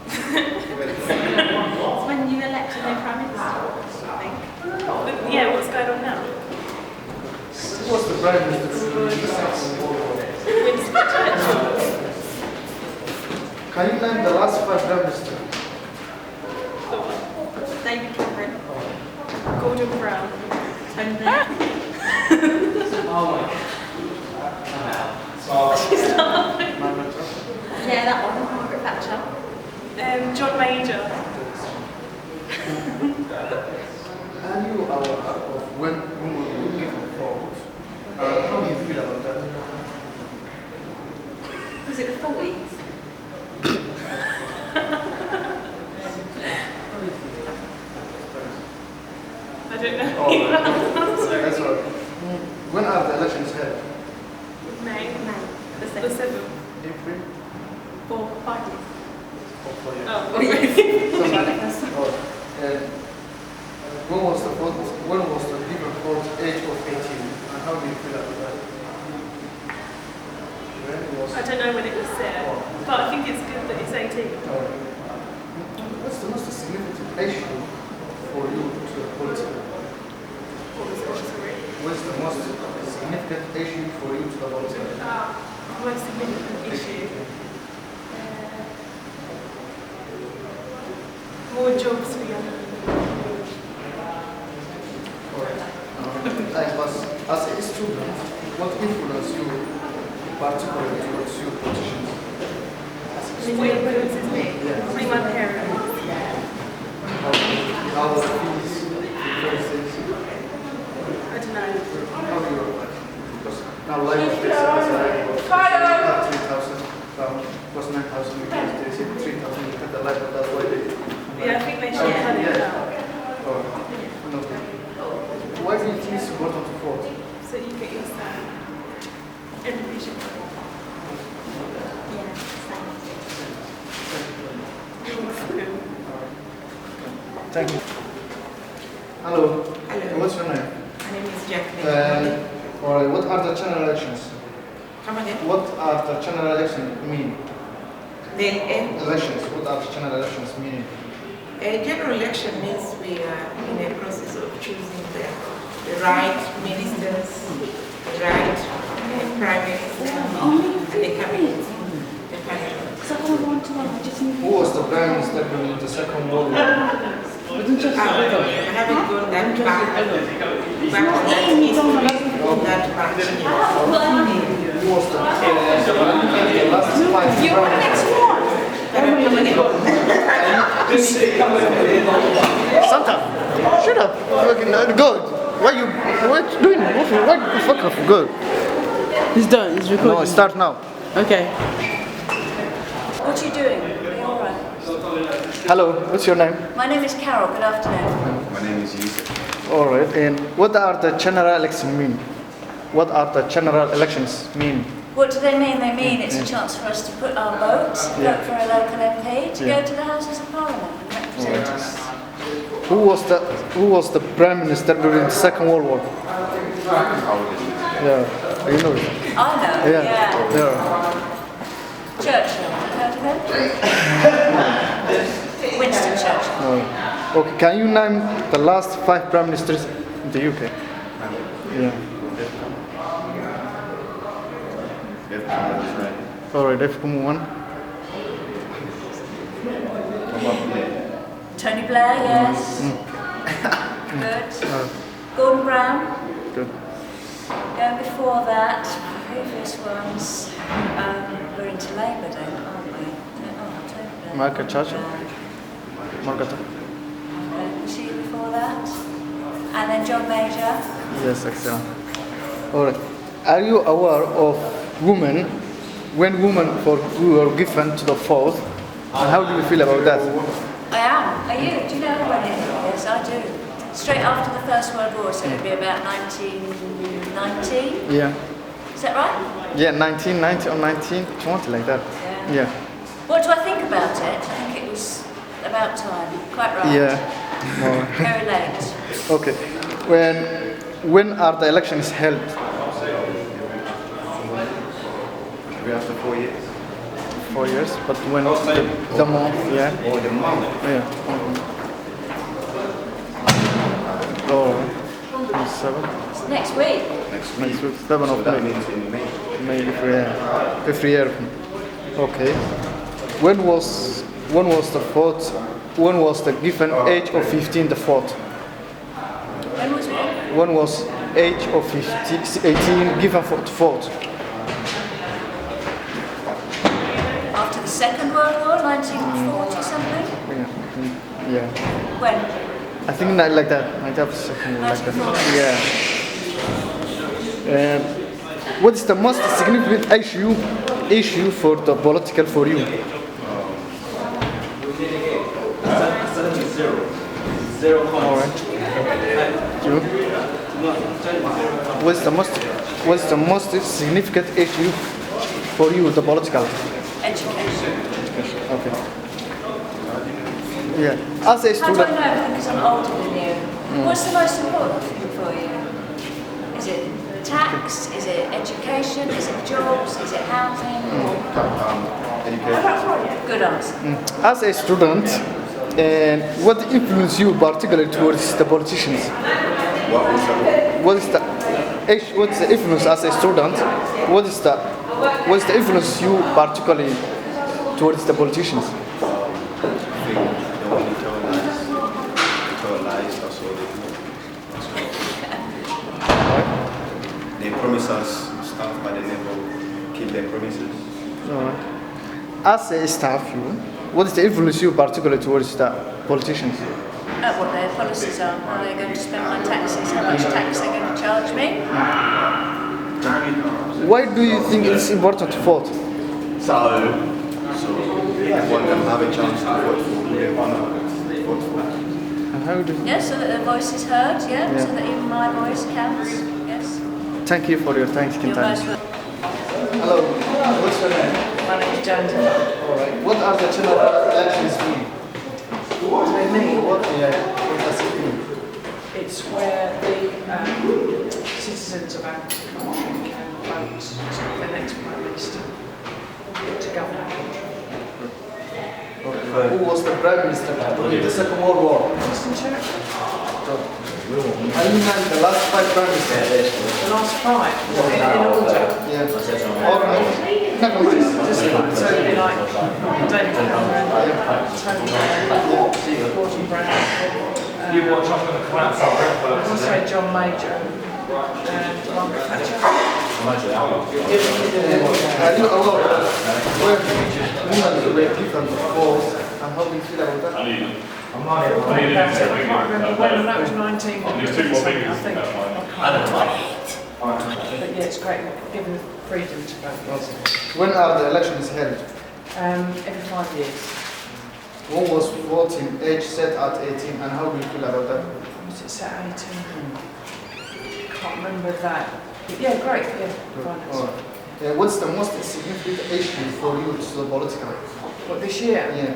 It's when you elect a new Prime Minister, I think. Yeah, what's going on now? What's the Prime Minister? Winston Churchill. Can you name the last 5 Prime Ministers? David Cameron. Gordon Brown. Tony Blair. She's not. Yeah, that one. Margaret Thatcher. John Major. Are you aware of when women will give a vote? How do you feel about that? 5 years. Oh, Oh, yes. When was the given fourth age of 18? And how do you feel about that? I don't know when it was set, but I think it's good that it's 18. What's the most significant issue for you to the political? What was it? Sorry. What's the most significant issue for you to the political? Most significant issue. More jobs for young people. As a student, what influence you particularly towards your politicians? What influences me? Probably my parents. How the fees, prices? I don't know. How do you because now life is at 3,000 plus 9,000 because they say 3,000 you get the life of that way. Yeah, I think they should cut it out. No. Why do you think it's important to vote? So you get your say. Everybody should vote. Thank you. Hello. Hello. What's your name? My name is Jacqueline. Alright, what are the general elections? Come again? What are the general elections mean? The Elections, what are the general elections meaning? a general election means we are in a process of choosing the right ministers, the right prime minister, and the cabinet, the parliament. Who was the prime minister during the Second World War? I haven't gone that back on that history, that much. Who was the last 5 prime Santa, shut up. Fucking good. What you doing? What the fuck of good? It's done, it's recording. No, start now. Okay. What are you doing? Are you alright? Hello, what's your name? My name is Carol. Good afternoon. My name is Yusuf. Alright, and what are the general elections mean? What are the general elections mean? What do they mean? They mean it's a chance for us to put our vote, vote for a local MP, to go to the Houses of Parliament and represent us. Who was the prime minister during the Second World War? Yeah, you know it. I know, yeah. Churchill. Heard of him? Winston Churchill. Oh. Okay, can you name the last 5 prime ministers in the UK? Yeah. Alright, let's come on. Tony Blair, yes. Good. Gordon Brown. Good. Going before that, previous ones, we're into Labour, aren't we? Margaret Thatcher. Margaret. Was she before that? And then John Major. Yes, excellent. Alright. Are you aware of women, when women were given to the vote, and how do you feel about that? I am. Are you? Do you know when it is? Yes, I do. Straight after the First World War, so it'd be about 1919. Yeah. Is that right? Yeah, 1990 or 1920, like that. Yeah. What do I think about it? I think it was about time. Quite right. Yeah. No. Very late. Okay. When are the elections held? After 4 years. 4 years, but when the month, yeah. Oh, the month. Yeah. Oh, 7. Next week. Next week, 7 of that May. means in May. May every year. Okay. When was the vote? When was the given age of 15 the vote? When was what? When was age of 18 given for the vote? After the Second World War, 1940 something? Yeah. When? I think like that. Might have something like that. Yeah. What is the most significant issue for the political for you? Alright. You? What's the most significant issue for you, the political? Education. Okay. Yeah. As a How do I student. know? Because I'm older than you. What's the most important thing for you? Is it tax? Is it education? Is it jobs? Is it housing? Education. Good answer. As a student, what influenced you particularly towards the politicians? What's the influence as a student? What's the influence you particularly towards the politicians? They promise us stuff, but they never keep their promises. As a staff, what is the influence you particularly towards the politicians? What their policies are, how they're going to spend my taxes, how much tax they're going to charge me. Why do you think it's important to vote? So everyone can have a chance to vote for who they want to vote for. And how do Yeah, so that their voice is heard, yeah, so that even my voice counts, yes. Thank you for your time. You're most welcome. Hello, what's your name? My name is Jones. Alright, what are the general elections mean? What mean? What does it mean? It's where the citizens of our country can vote for the next Prime Minister to govern our country. Who was the Prime Minister during the Second World War? Winston Churchill. I mean the last 5 Prime Ministers. The last 5? In order? Yeah. Alright. Never mind. So it'd be like David Cameron, Tony Blair, Gordon Brown. I'd say John Major and Margaret Thatcher. Women were given votes, and how do you feel about that? I can't remember when, that was 19. I think. But yeah, it's great, given the freedom to vote. When are the elections held? Every 5 years. When was voting age set at 18, and how do you feel about that? Was it set at 18? Can't remember that. But yeah, great, yeah. Finance. What's the most significant issue for you to the political? What, this year? Yeah.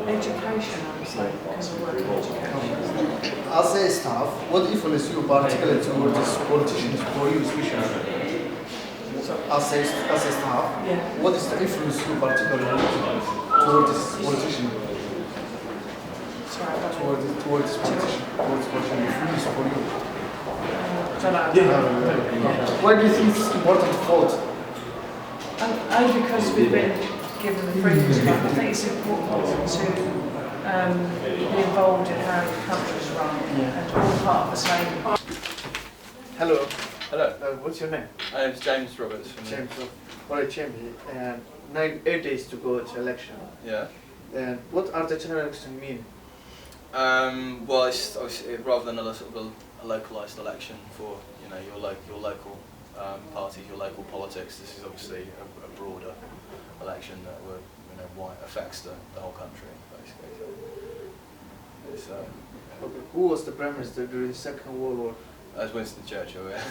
Education, I would say, because I work in education. As a staff, what influence you particularly towards politicians for you especially? As a staff, yeah. What is the influence you particularly towards politicians? Towards politician influence for you? Why do you think it's important to vote? Only because we've been given the freedom to vote. I think it's important to be involved in how the country's run and all part of the same. Hello. Hello. What's your name? My name is James Roberts. James. Alright, James. 8 days to go to election. Yeah. And what are the general elections mean? Well, it's obviously, rather than a sort of a localised election for your local parties, your local politics, this is obviously a broader election that affects the whole country basically. It's, Who was the Prime Minister during the Second World War? As Winston Churchill, yeah.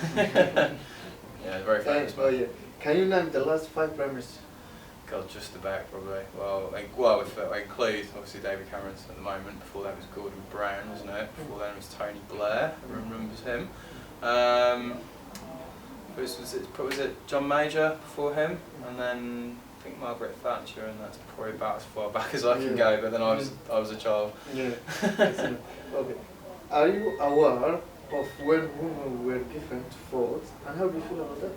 Yeah, very famous. Yeah. Can you name the last 5 Prime Ministers? God, just about probably. Well, if I include obviously David Cameron at the moment. Before that was Gordon Brown, wasn't it? Before then it was Tony Blair. Everyone remembers him. Was it John Major before him, and then I think Margaret Thatcher, and that's probably about as far back as I can go. But then I was a child. Yeah. Okay. Are you aware of when women were given votes, and how do you feel about that?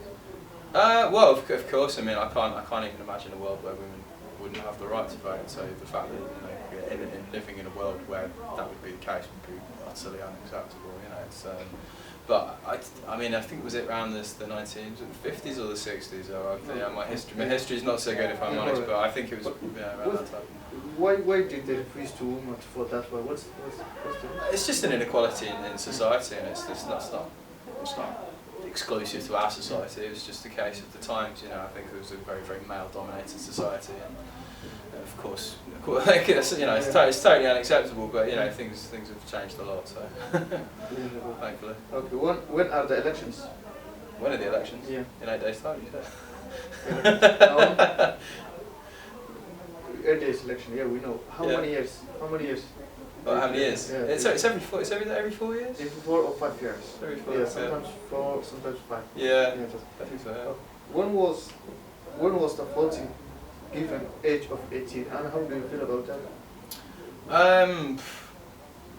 Well, of course. I mean, I can't even imagine a world where women wouldn't have the right to vote. So the fact that in living in a world where that would be the case would be utterly unacceptable. It's. But I mean, I think was it around the 1950s or the 60s? My history is not so good if I'm honest, but I think it was around that time. Why did they refuse to women to vote that way? What's the... It's just an inequality in society, and it's not exclusive to our society. It was just the case of the times. I think it was a very, very male-dominated society, and of course, it's totally unacceptable. But things have changed a lot. So thankfully. Okay. When are the elections? When are the elections? Yeah. In 8 days' time, yeah. 8 days election. Yeah, we know. How many years? How many years? Well, how many years? Yeah, It's every 4. It's every 4 years. Every 4 or 5 years. Every 4. Yeah, sometimes 4, sometimes 5. Yeah. Just, I think so. Yeah. when was the voting given age of 18, and how do you feel about that?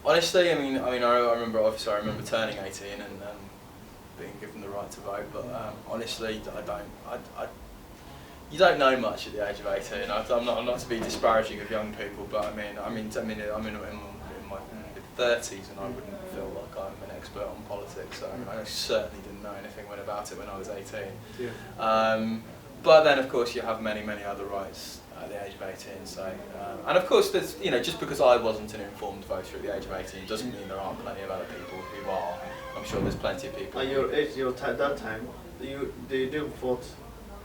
Honestly, I remember. Obviously, I remember turning 18 and being given the right to vote. But honestly, you don't know much at the age of 18. I'm not to be disparaging of young people, but I'm in my mid-30s, and I wouldn't feel like I'm an expert on politics. So I certainly didn't know anything about it when I was 18. Yeah. But then, of course, you have many other rights at the age of 18. So, and of course, there's, just because I wasn't an informed voter at the age of 18 doesn't mean there aren't plenty of other people who are. I'm sure there's plenty of people. At your age, that time, they didn't vote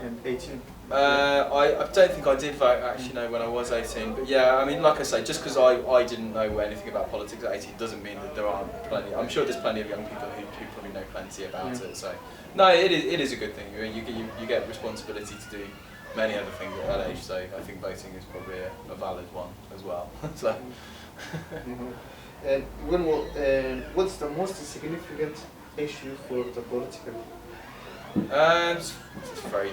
at 18. I don't think I did vote actually, no, when I was 18. But yeah, I mean, like I say, just because I didn't know anything about politics at 18 doesn't mean that there aren't plenty. I'm sure there's plenty of young people who probably know plenty about it. So no, it is a good thing. You get responsibility to do many other things at that age. So I think voting is probably a valid one as well. So. And what's the most significant issue for the political? It's very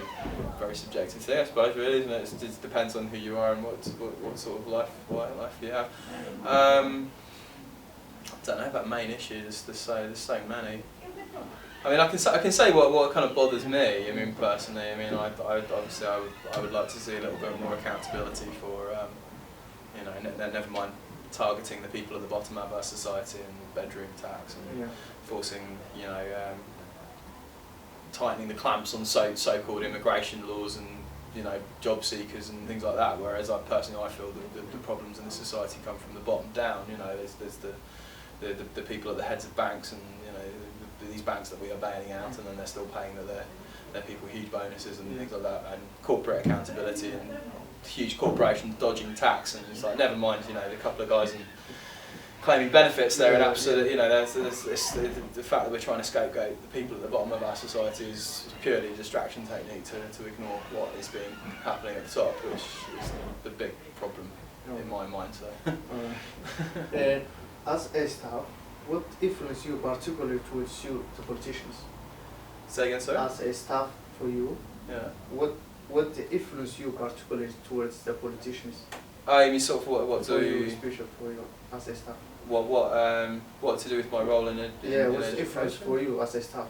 subjective thing, I suppose, really, isn't it? It just depends on who you are and what sort of life you have. I don't know about main issues. There's so many. I mean, I can say what kind of bothers me. I mean, personally, I mean, I would like to see a little bit more accountability for, never mind targeting the people at the bottom of our society and bedroom tax and forcing, tightening the clamps on so-called immigration laws and job seekers and things like that. Whereas I feel that the problems in the society come from the bottom down. There's the people at the heads of banks and these banks that we are bailing out, and then they're still paying their people huge bonuses and things like that, and corporate accountability and huge corporations dodging tax, and it's like, never mind the couple of guys and claiming benefits there, and absolutely, there's the fact that we're trying to scapegoat the people at the bottom of our society is purely a distraction technique to ignore what is happening at the top, which is the big problem in my mind. So. As a staff, what influence you particularly towards the politicians? Say again, sorry? As a staff for you, what influence you particularly towards the politicians? I mean, sort of what do you? Especially for you as a staff. What to do with my role in it? What's the influence for you as a staff?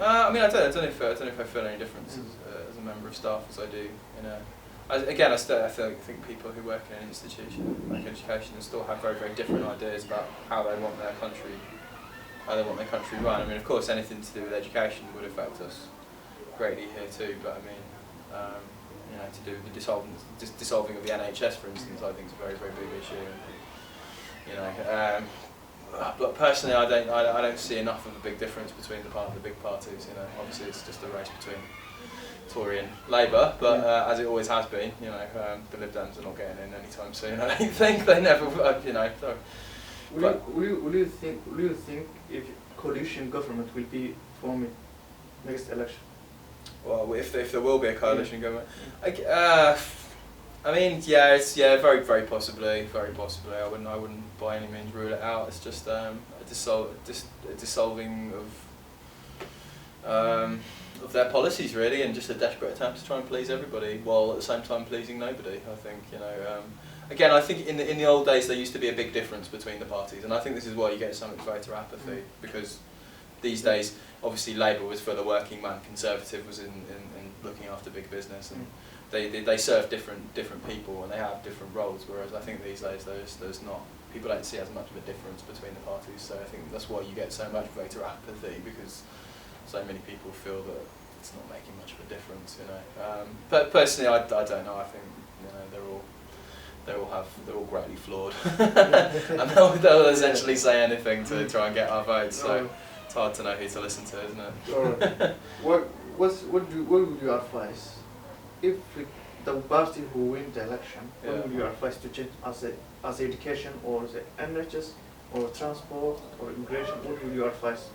I mean, I don't know if I feel any difference as a member of staff as I do I think people who work in an institution like education still have very different ideas about how they want their country run. I mean, of course, anything to do with education would affect us greatly here too. But I mean, to do with the dissolving of the NHS, for instance, I think is a very big issue. But personally, I don't see enough of a big difference between the big parties. Obviously it's just a race between Tory and Labour, but as it always has been, the Lib Dems are not getting in anytime soon. I don't think they never, So. Will you think if coalition government will be formed next election? Well, if there will be a coalition government, I mean, very possibly. I wouldn't by any means rule it out. It's just a dissolving of their policies, really, and just a desperate attempt to try and please everybody while at the same time pleasing nobody. I think again, I think in the old days there used to be a big difference between the parties, and I think this is why you get so much voter apathy, because these days obviously Labour was for the working man, Conservative was in looking after big business, and they serve different people and they have different roles, whereas I think these days there's not, people don't see as much of a difference between the parties. So I think that's why you get so much voter apathy, because so many people feel that it's not making much of a difference, But personally, I don't know. I think they're all greatly flawed, and they'll essentially say anything to try and get our votes. So it's hard to know who to listen to, isn't it? Alright. What would you advise if the party who win the election? What would you advise to change as education or the NHS or transport or immigration? What would you advise?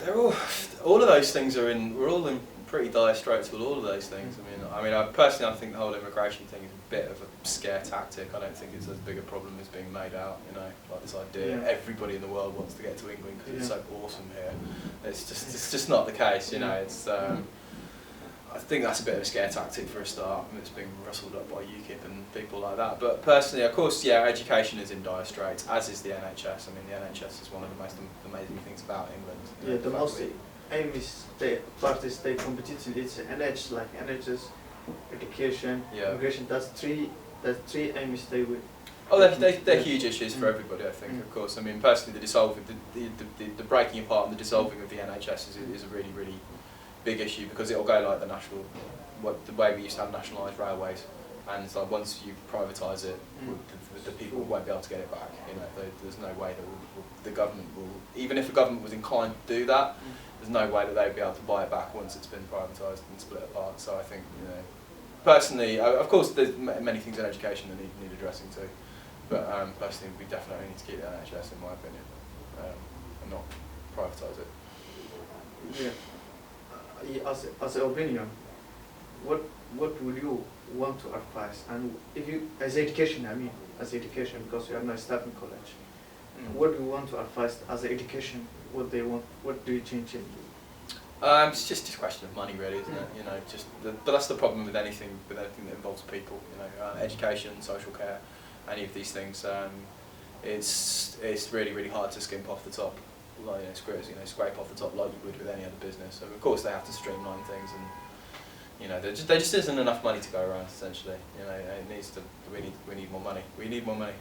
They're all of those things are in. We're all in pretty dire straits with all of those things. I personally, I think the whole immigration thing is a bit of a scare tactic. I don't think it's as big a problem as being made out. Like this idea everybody in the world wants to get to England because it's so awesome here. It's just not the case. It's. I think that's a bit of a scare tactic for a start. It's being rustled up by UKIP and people like that. But personally, of course, education is in dire straits, as is the NHS. The NHS is one of the most amazing things about England. Yeah, the most aim is they competition. It's NHS, like NHS, education, immigration. That's three aims they will. Oh, they're huge issues for everybody, I think. Of course, personally, the breaking apart and the dissolving of the NHS is a really, really big issue, because it'll go like the way we used to have nationalised railways, and it's like once you privatise it, the people won't be able to get it back. There's no way that the government will, even if the government was inclined to do that, there's no way that they'd be able to buy it back once it's been privatised and split apart. So I think, personally, of course, there's many things in education that need addressing too, but personally, we definitely need to keep the NHS, in my opinion, and not privatise it. Yeah. As an opinion, what would you want to advise? And if you, as education, because you are now starting college, what do you want to advise as education? What they want? What do you change it? It's just a question of money, really, isn't it? But that's the problem with anything that involves people. Education, social care, any of these things. It's really, really hard to skimp off the top. Scrape off the top like you would with any other business. So of course they have to streamline things, and there just isn't enough money to go around. Essentially, it needs to. We need more money. We need more money.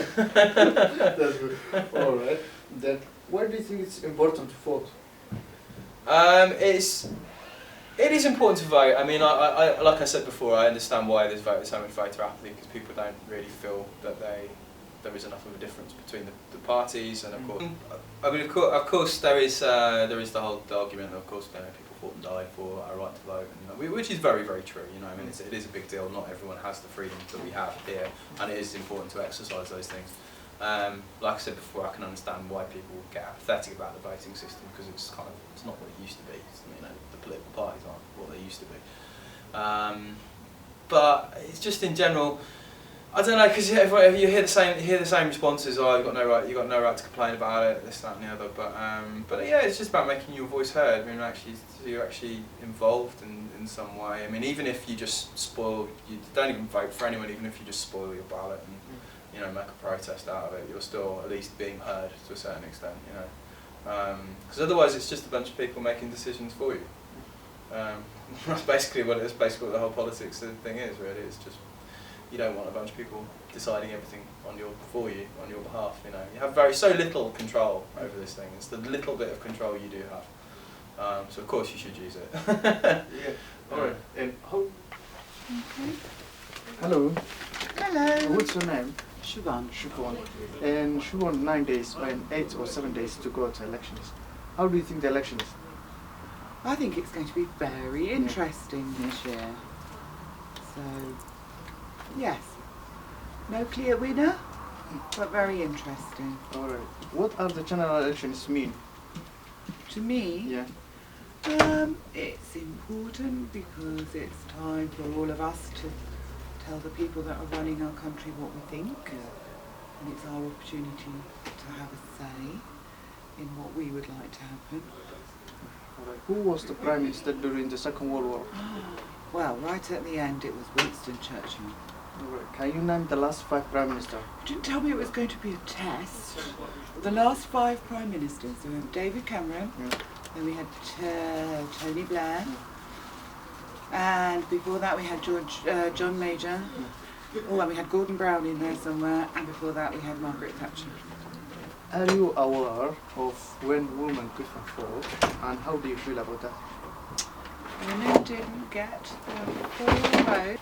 That's good. All right. Then, why do you think it's important to vote? It is important to vote. I like I said before, I understand why there's so much voter apathy, because people don't really feel that there is enough of a difference between the parties, and of course, there is the whole argument that, of course, people fought and died for our right to vote, which is very, very true. It is a big deal. Not everyone has the freedom that we have here, and it is important to exercise those things. Like I said before, I can understand why people get apathetic about the voting system, because it's not what it used to be. The political parties aren't what they used to be. But it's just in general. I don't know, because you hear the same responses. Oh, you've got no right to complain about it, this, that, and the other. But yeah, it's just about making your voice heard. You're actually involved in some way. Even if you just you don't even vote for anyone. Even if you just spoil your ballot and make a protest out of it, you're still at least being heard to a certain extent. Because otherwise, it's just a bunch of people making decisions for you. That's basically what the whole politics thing is. Really, it's just. You don't want a bunch of people deciding everything for you on your behalf. You have so little control over this thing. It's the little bit of control you do have. So of course you should use it. Yeah. All right. And hello. Hello. What's your name? Siobhan. And Siobhan, 9 days, 8 or 7 days to go to elections. How do you think the election is? I think it's going to be very interesting this year. So. Yes. No clear winner, but very interesting. All right. What are the general elections mean? To me? Yeah. It's important because it's time for all of us to tell the people that are running our country what we think. Yeah. And it's our opportunity to have a say in what we would like to happen. All right. Who was the Prime Minister during the Second World War? Well, right at the end it was Winston Churchill. Right. Can you name the last 5 Prime Ministers? You didn't tell me it was going to be a test. The last 5 Prime Ministers, we had David Cameron, then we had Tony Blair, and before that we had John Major, and we had Gordon Brown in there somewhere, and before that we had Margaret Thatcher. Are you aware of when women could vote, and how do you feel about that? Women didn't get the full vote.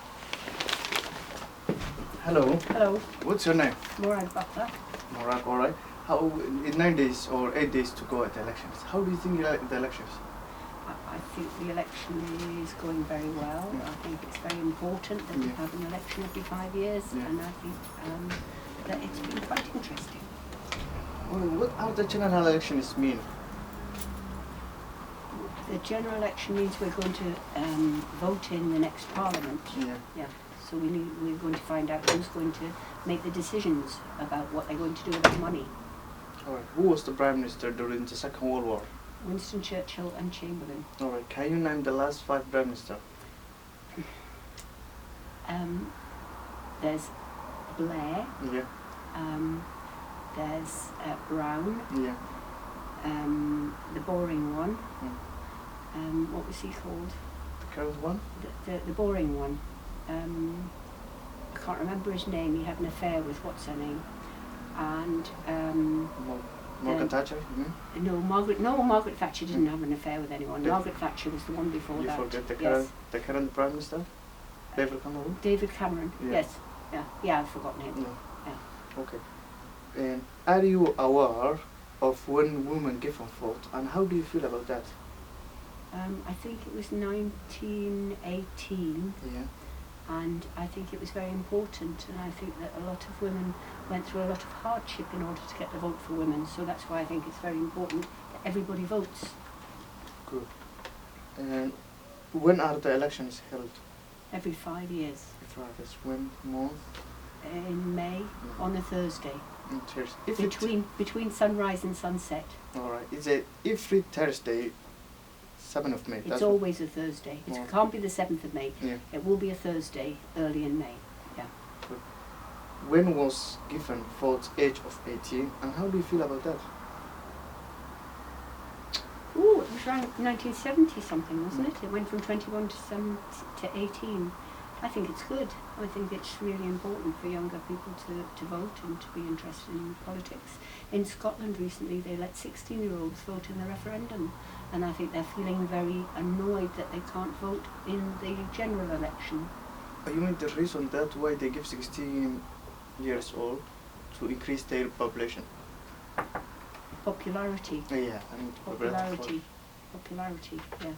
Hello. Hello. What's your name? Morag Butler. Morag, all right. How, in 9 days or 8 days to go at the elections, how do you think the elections? I think the election is going very well. I think it's very important that we have an election every 5 years, and I think that it's been quite interesting. Well, what are the general elections mean? The general election means we're going to vote in the next parliament. Yeah. So we're going to find out who's going to make the decisions about what they're going to do with their money. Alright. Who was the Prime Minister during the Second World War? Winston Churchill and Chamberlain. Alright. Can you name the last 5 Prime Ministers? There's Blair. Yeah. There's Brown. Yeah. The boring one. Mm. What was he called? The current one? The boring one. I can't remember his name. He had an affair with what's her name, and Margaret Thatcher. You mean? No, Margaret Thatcher didn't have an affair with anyone. Margaret Thatcher was the one before You that. forget the Yes. current Prime Minister, David Cameron. David Cameron. Yeah. Yes. Yeah. I've forgotten him. Yeah. Yeah. Okay. And are you aware of when women give a vote, and how do you feel about that? I think it was 1918. Yeah. And I think it was very important, and I think that a lot of women went through a lot of hardship in order to get the vote for women, so that's why I think it's very important that everybody votes. Good. And when are the elections held? Every 5 years. When month? In May, on a Thursday. Thursday. Between sunrise and sunset. Alright. Is it every Thursday, 7th of May? It's always a Thursday. It can't be the 7th of May. Yeah. It will be a Thursday early in May. Yeah. Good. When was given vote age of 18, and how do you feel about that? Ooh, it was around 1970 something, wasn't it? It went from 21 to 18. I think it's good. I think it's really important for younger people to vote and to be interested in politics. In Scotland recently, they let 16-year-olds vote in the referendum, and I think they're feeling very annoyed that they can't vote in the general election. You mean the reason that why they give 16 years old to increase their population? Popularity. Yeah, I mean Popularity, yeah.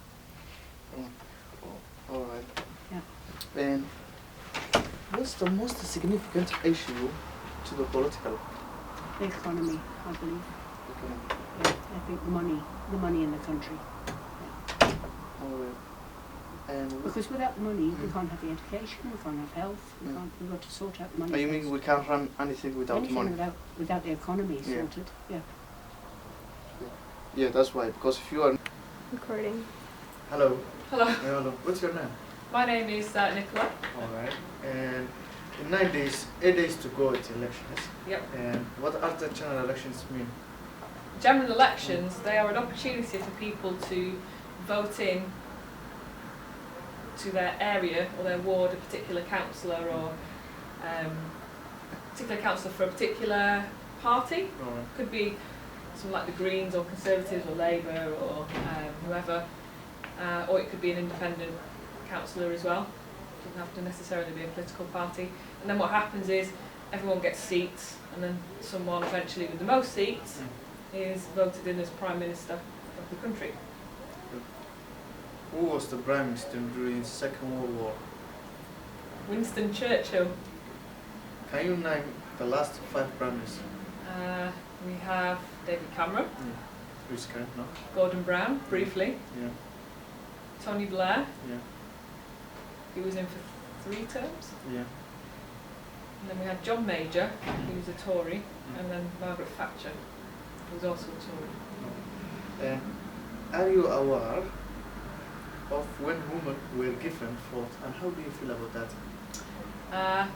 Alright. Yeah. And what's the most significant issue to the political? The economy, I believe. Yeah, I think the money in the country. Yeah. Alright. And because without the money, we can't have the education, we can't have health, we've got to sort out the money. You mean we can't run anything without money? Without the economy sorted, yeah. Yeah, that's why, because if you are... Recording. Hello. Hello. Hello. What's your name? My name is Nicola. Alright. And in 8 days to go to elections. Yep. And what are the general elections mean? General elections, they are an opportunity for people to vote in to their area or their ward, a particular councillor or particular councillor for a particular party. Right. Could be something like the Greens or Conservatives or Labour or whoever, or it could be an independent councillor as well. It doesn't have to necessarily be a political party. And then what happens is everyone gets seats, and then someone eventually with the most seats is voted in as Prime Minister of the country. Who was the Prime Minister during the Second World War? Winston Churchill. Can you name the last 5 Prime Ministers? We have David Cameron. Who's current now? Gordon Brown, briefly. Yeah. Tony Blair. Yeah. He was in for 3 terms. Yeah. And then we had John Major, who was a Tory, and then Margaret Thatcher, who was also a Tory. Are you aware of when women were given vote, and how do you feel about that?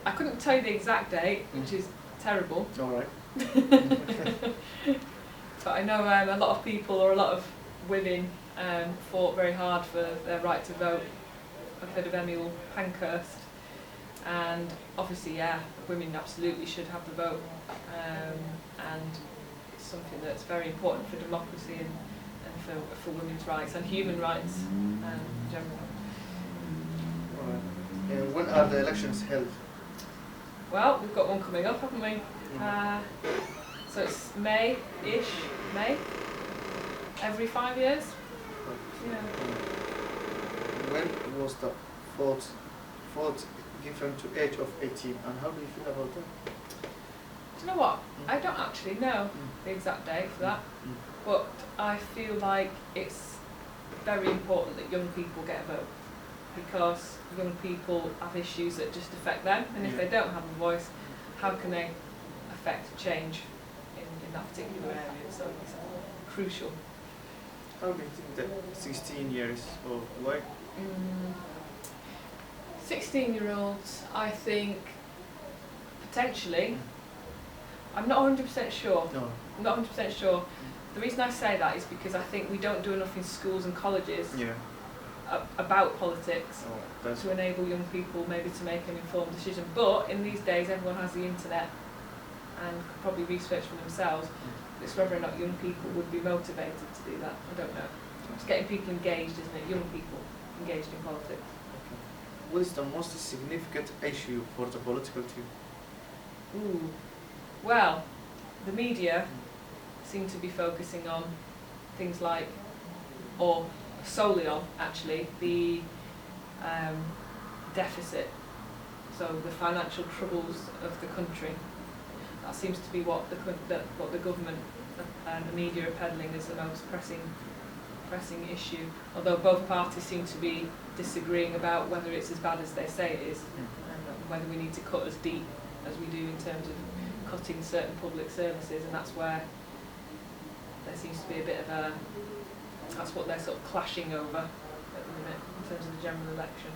I couldn't tell you the exact date, which is terrible. Alright. But I know a lot of people, or a lot of women, fought very hard for their right to vote. I've heard of Emil Pankhurst, and obviously, yeah, women absolutely should have the vote, and it's something that's very important for democracy and for women's rights and human rights in general. Alright. And when are the elections held? Well, we've got one coming up, haven't we? So it's May-ish, May, every 5 years. Yeah. When was the vote given to age of 18, and how do you feel about that? Do you know what? I don't actually know the exact date for that, but I feel like it's very important that young people get a vote, because young people have issues that just affect them, and if they don't have a voice, how can they affect change in that particular area? So it's crucial. How do you think that 16 years or why? 16-year-olds, I think, potentially, I'm not 100% sure. No. I'm not 100% sure. The reason I say that is because I think we don't do enough in schools and colleges about politics to enable young people maybe to make an informed decision. But in these days, everyone has the internet and could probably research for themselves. It's whether or not young people would be motivated to do that. I don't know. It's getting people engaged, isn't it? Young people engaged in politics. What is the most significant issue for the political team? Ooh. Well, the media seem to be focusing on things like, or solely on actually, the deficit, so the financial troubles of the country. That seems to be what the government and the media are peddling as the most pressing issue, although both parties seem to be disagreeing about whether it's as bad as they say it is, and whether we need to cut as deep as we do in terms of cutting certain public services, and that's where there seems to be a bit of a, that's what they're sort of clashing over at the minute in terms of the general election.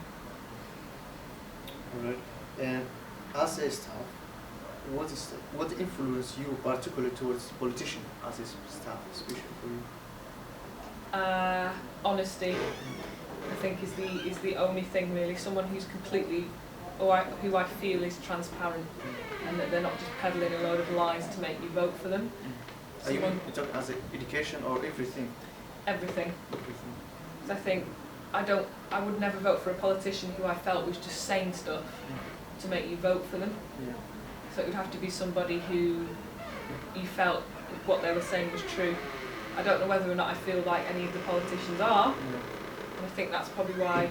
Alright. And as a staff, what influenced you particularly towards politician as a staff, especially for you? Honesty, I think, is the only thing really. Someone who's completely, who I feel is transparent, and that they're not just peddling a load of lies to make you vote for them. Are you talking as education or everything? Everything. I think I would never vote for a politician who I felt was just saying stuff to make you vote for them. So it would have to be somebody who you felt what they were saying was true. I don't know whether or not I feel like any of the politicians are, and I think that's probably why,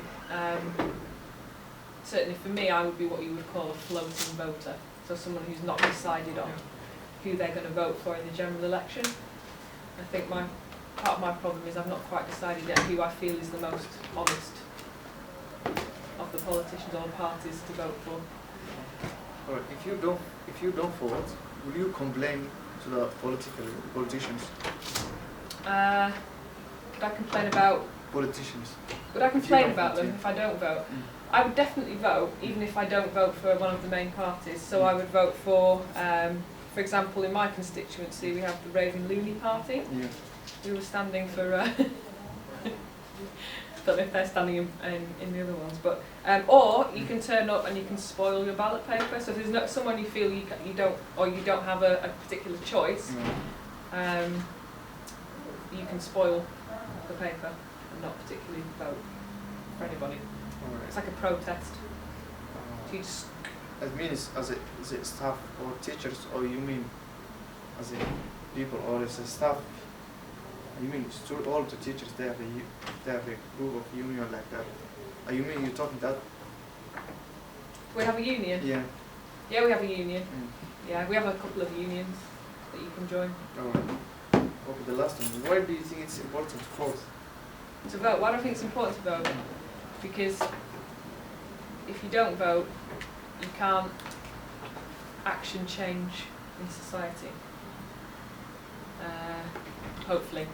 certainly for me, I would be what you would call a floating voter. So someone who's not decided on who they're going to vote for in the general election. I think part of my problem is I've not quite decided yet who I feel is the most honest of the politicians or parties to vote for. Alright, if you don't vote, will you complain to the politicians? Could I complain about politicians? Would I complain about them if I don't vote? I would definitely vote, even if I don't vote for one of the main parties. So I would vote for example, in my constituency, we have the Raven Looney Party. We were standing for. Don't know if they're standing in the other ones, but or you can turn up and you can spoil your ballot paper. So if there's not someone you feel you don't have a particular choice, you can spoil the paper and not particularly vote for anybody. It's like a protest. So you just It means as a staff or teachers, or you mean as a people or as a staff? You mean all the teachers they have a group of union like that? You mean you're talking that? We have a union. Yeah. Yeah, we have a union. Yeah, we have a couple of unions that you can join. Okay, the last one. Why do you think it's important to vote? To vote? Why do I think it's important to vote? Because if you don't vote, you can't action change in society. Hopefully.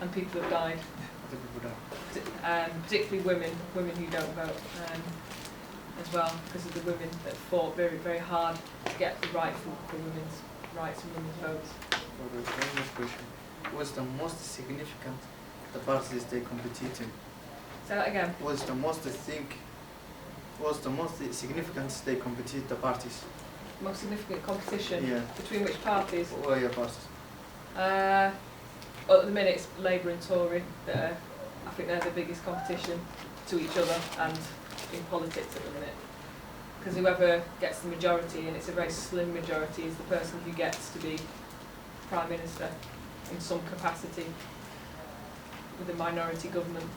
And people have died. Particularly women who don't vote as well, because of the women that fought very, very hard to get the right for women's rights and women's votes. One more question. What's the most significant the parties they compete in? Say that again. What's the most significant they compete the parties? Most significant competition? Yeah. Between which parties? Oh, yeah, parties. Well, at the minute it's Labour and Tory that are, I think they're the biggest competition to each other and in politics at the minute. Because whoever gets the majority, and it's a very slim majority, is the person who gets to be Prime Minister in some capacity with a minority government.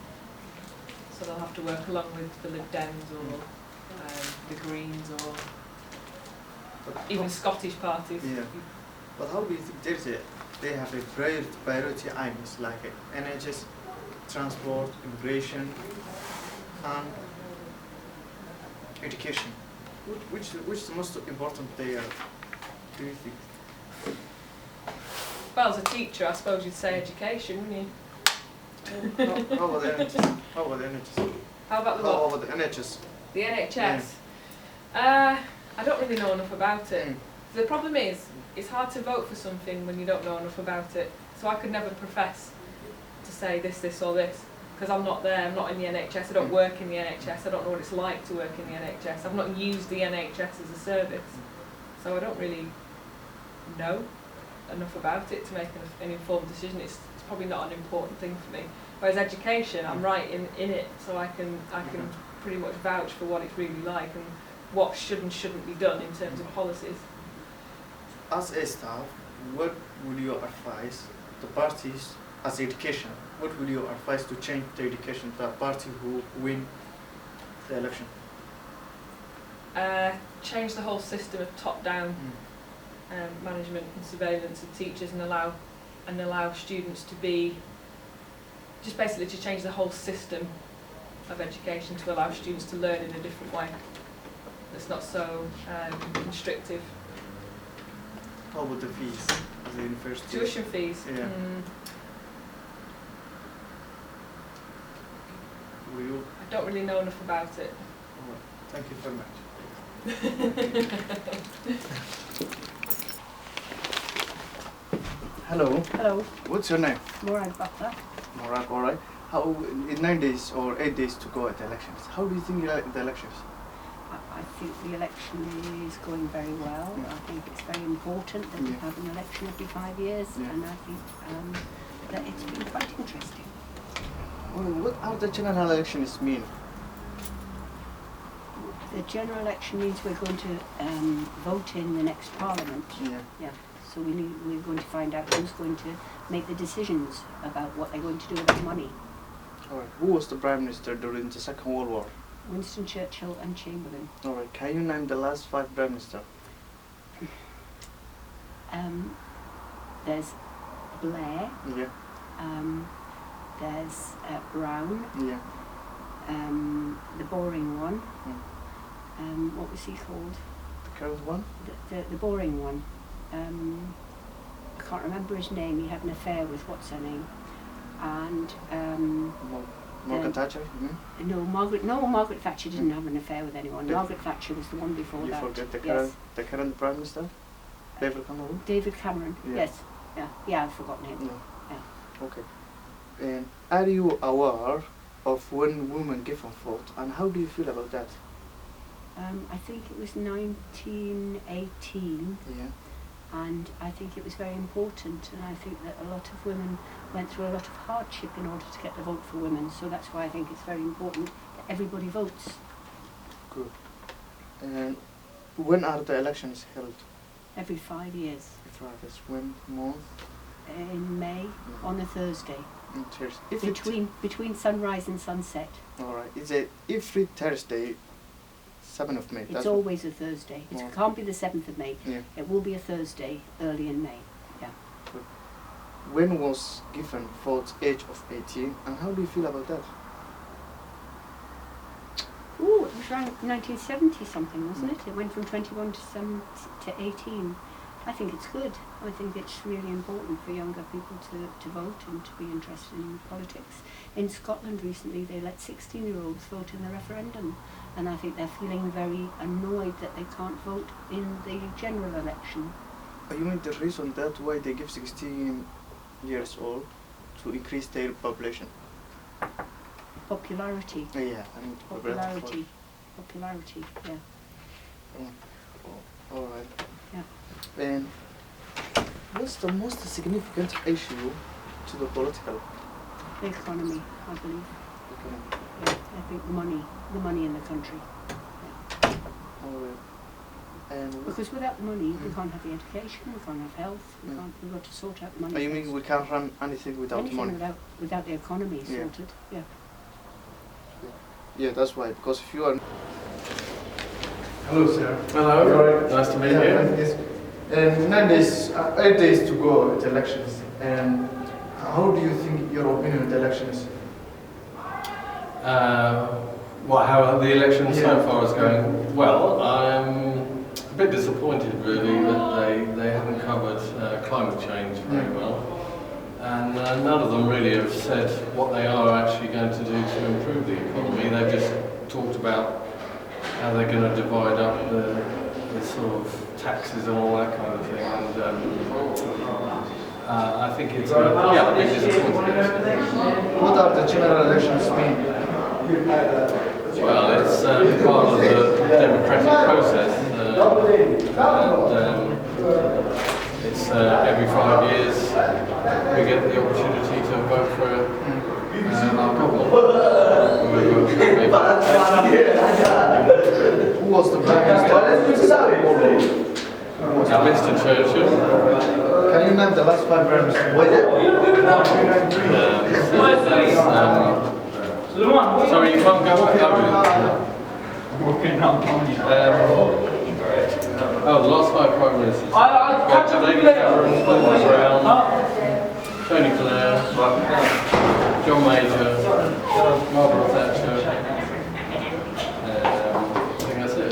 So they'll have to work along with the Lib Dems or the Greens or even Scottish parties. Yeah. But how do you think there's they have a priority items like NHS, transport, immigration, and education. Which is the most important there, do you think? Well, as a teacher, I suppose you'd say education, wouldn't you? How about the NHS? How about the NHS? How about the How what? about the NHS? The NHS? I don't really know enough about it. The problem is, it's hard to vote for something when you don't know enough about it. So I could never profess to say this or this, because I'm not there, I'm not in the NHS, I don't work in the NHS, I don't know what it's like to work in the NHS, I've not used the NHS as a service. So I don't really know enough about it to make an informed decision. It's probably not an important thing for me. Whereas education, I'm right in it, so I can pretty much vouch for what it's really like and what should and shouldn't be done in terms of policies. As a staff, what would you advise the parties as education? What would you advise to change the education, the party who win the election? Change the whole system of top-down management and surveillance of teachers and allow students to be, just basically to change the whole system of education to allow students to learn in a different way that's not so constrictive. How about the fees at the university? Tuition fees? Yeah. Will you? I don't really know enough about it. Oh, thank you very much. Hello. Hello. What's your name? Morag Butler. Morag, alright. How, in 9 days or 8 days to go at the elections, how do you think the elections? I think the election is going very well. I think it's very important that we have an election every 5 years, and I think that it's been quite interesting. Well, what are the general elections mean? The general election means we're going to vote in the next parliament. Yeah. So we're going to find out who's going to make the decisions about what they're going to do with the money. Alright. Who was the Prime Minister during the Second World War? Winston Churchill and Chamberlain. Alright. Can you name the last 5 Prime Ministers? There's Blair. Yeah. There's Brown. Yeah. The boring one. What was he called? The current one? The boring one. I can't remember his name. He had an affair with what's her name, and Margaret Thatcher. Margaret Thatcher didn't have an affair with anyone. Margaret Thatcher was the one before that. You forget the current Prime Minister, David Cameron. David Cameron. Yeah. Yes. Yeah. I've forgotten him. Yeah. Okay. And are you aware of when women give a vote, and how do you feel about that? I think it was 1918. Yeah. And I think it was very important, and I think that a lot of women went through a lot of hardship in order to get the vote for women, so that's why I think it's very important that everybody votes. Good. And when are the elections held? Every 5 years. Every 5 years. When month? In May, on a Thursday. Thursday. Between sunrise and sunset. Alright. Is it every Thursday, 7th of May? It's always a Thursday. It can't be the 7th of May. Yeah. It will be a Thursday early in May. Yeah. Good. When was given vote age of 18, and how do you feel about that? Ooh, it was around 1970 something, wasn't it? It went from 21 to 18. I think it's good. I think it's really important for younger people to vote and to be interested in politics. In Scotland recently, they let 16-year-olds vote in the referendum, and I think they're feeling very annoyed that they can't vote in the general election. You mean the reason that why they give 16 years old to increase their population? Popularity. Yeah, I mean popularity. Popularity, yeah. Alright. Yeah. And what's the most significant issue to the political? The economy, I believe. Yeah, I think the money in the country. Yeah. Alright. And because without the money, we can't have the education, we can't have health, we've got to sort out the money. You mean we can't run anything without money? Without the economy sorted, yeah. Yeah, that's why, because if you are... Hello, sir. Hello. Right. Nice to meet you. Yes. And 9 days, 8 days to go at elections. And how do you think your opinion on the elections? How the election so far is going? Well, I'm a bit disappointed really that they haven't covered climate change very well. And none of them really have said what they are actually going to do to improve the economy. They've just talked about how they're going to divide up the sort of taxes and all that kind of thing. And I think it's a bit disappointing. What are the general elections mean? Well, it's part of the democratic process. It's every 5 years we get the opportunity to vote for our government. Who was the Prime Minister? Winston Churchill. Can you name the last 5 Prime Ministers? Sorry, you can't go back. The last 5 Prime Ministers. David Cameron, Gordon Brown, Tony Blair, John Major, Margaret Thatcher. I think that's it.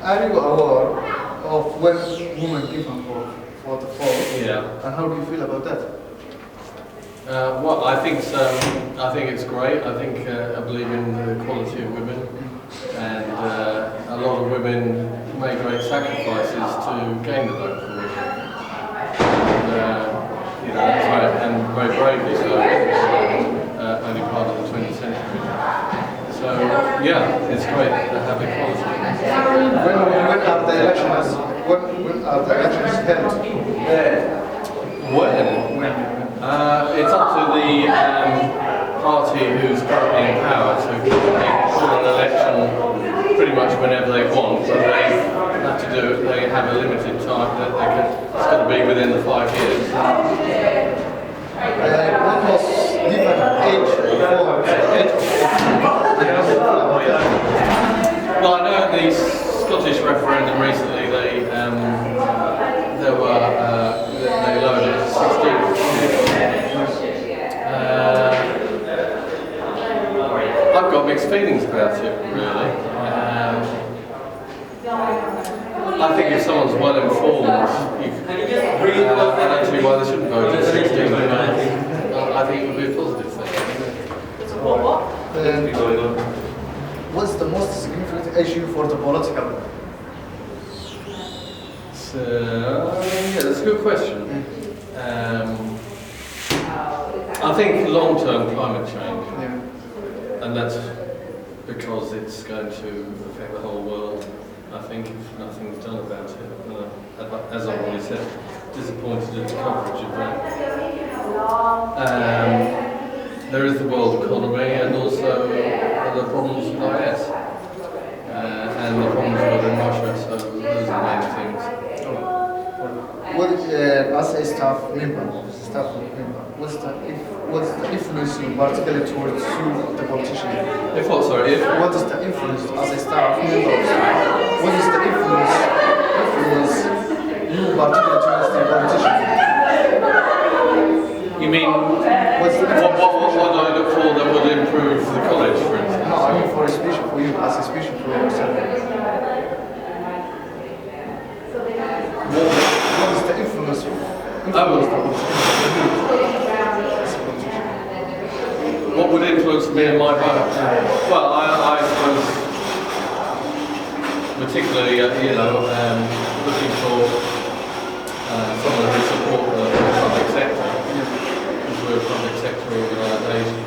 Are you aware of when women given for the vote? Yeah. And how do you feel about that? Well, I think it's great. I believe in the equality of women, and a lot of women make great sacrifices to gain the vote for women. And, that's right, and very bravely so. Only part of the 20th century. So yeah, it's great to have equality. When are the elections? When are the elections held? When? It's up to the party who's currently in power to call an election pretty much whenever they want, but they have to do it. They have a limited time that they can. It's got to be within the 5 years. What was different age Well, I know at the Scottish referendum recently they lowered it to 16. I've got mixed feelings about it, really. I think if someone's well informed, I don't see why they shouldn't vote at 16. I think it would be a positive thing. What's the most significant issue for the political? That's a good question. I think long-term climate change, and that's because it's going to affect the whole world. I think if nothing's done about it, as I've already said, disappointed at the coverage of that. There is the world economy and also the problems with IS and the problems within Russia, so those are the main things. What, as a staff member, what's the influence particularly towards you, the politician? If what, sorry? What is the influence as a staff member? What is the influence you particularly towards the politician? You mean what I look for that would improve the college, for instance? No, I mean for a speech for you, as a speech for yourself. What is the influence? What would influence me in my vote? Well, I suppose, particularly, looking for someone who supports the public sector, because we're a public sector organisation,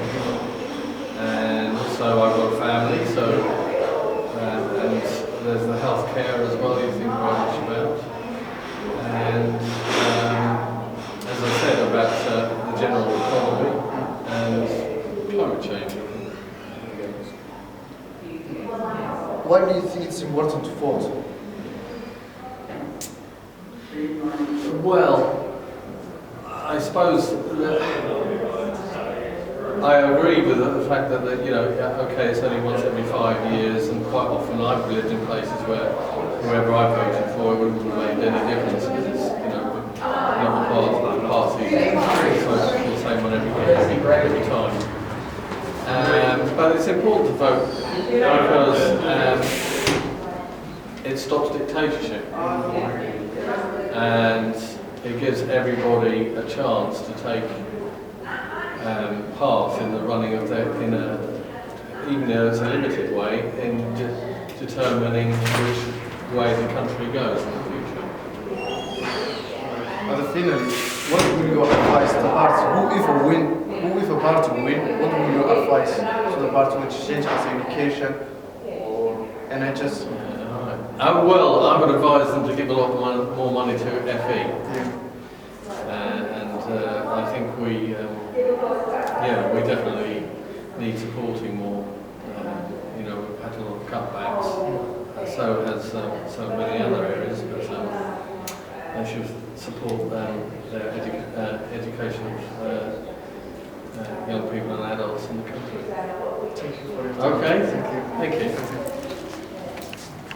and also I've got a family, so and there's the healthcare as well. You think very much about, and as I said about the general economy and climate change. Why do you think it's important to vote? Well, I suppose I agree with the fact that, you know, okay, it's only once every 5 years, and quite often I've lived in places where whoever I voted for, it wouldn't have made any difference, because it's, you know, not the party, so it's the same one every time. But it's important to vote because it stops dictatorship, and it gives everybody a chance to take part in the running of their, even though it's a limited way, in determining which way the country goes in the future. As a finalist, what will your advice to the party? Who if a party win, what will your advice to the party which change as education or NHS? Well, I would advise them to give a lot more money to FE. I think we definitely need supporting more. You know, we've had a lot of cutbacks, so has so many other areas, but they should support their education of young people and adults in the country. Thank you for your Okay, time. thank you.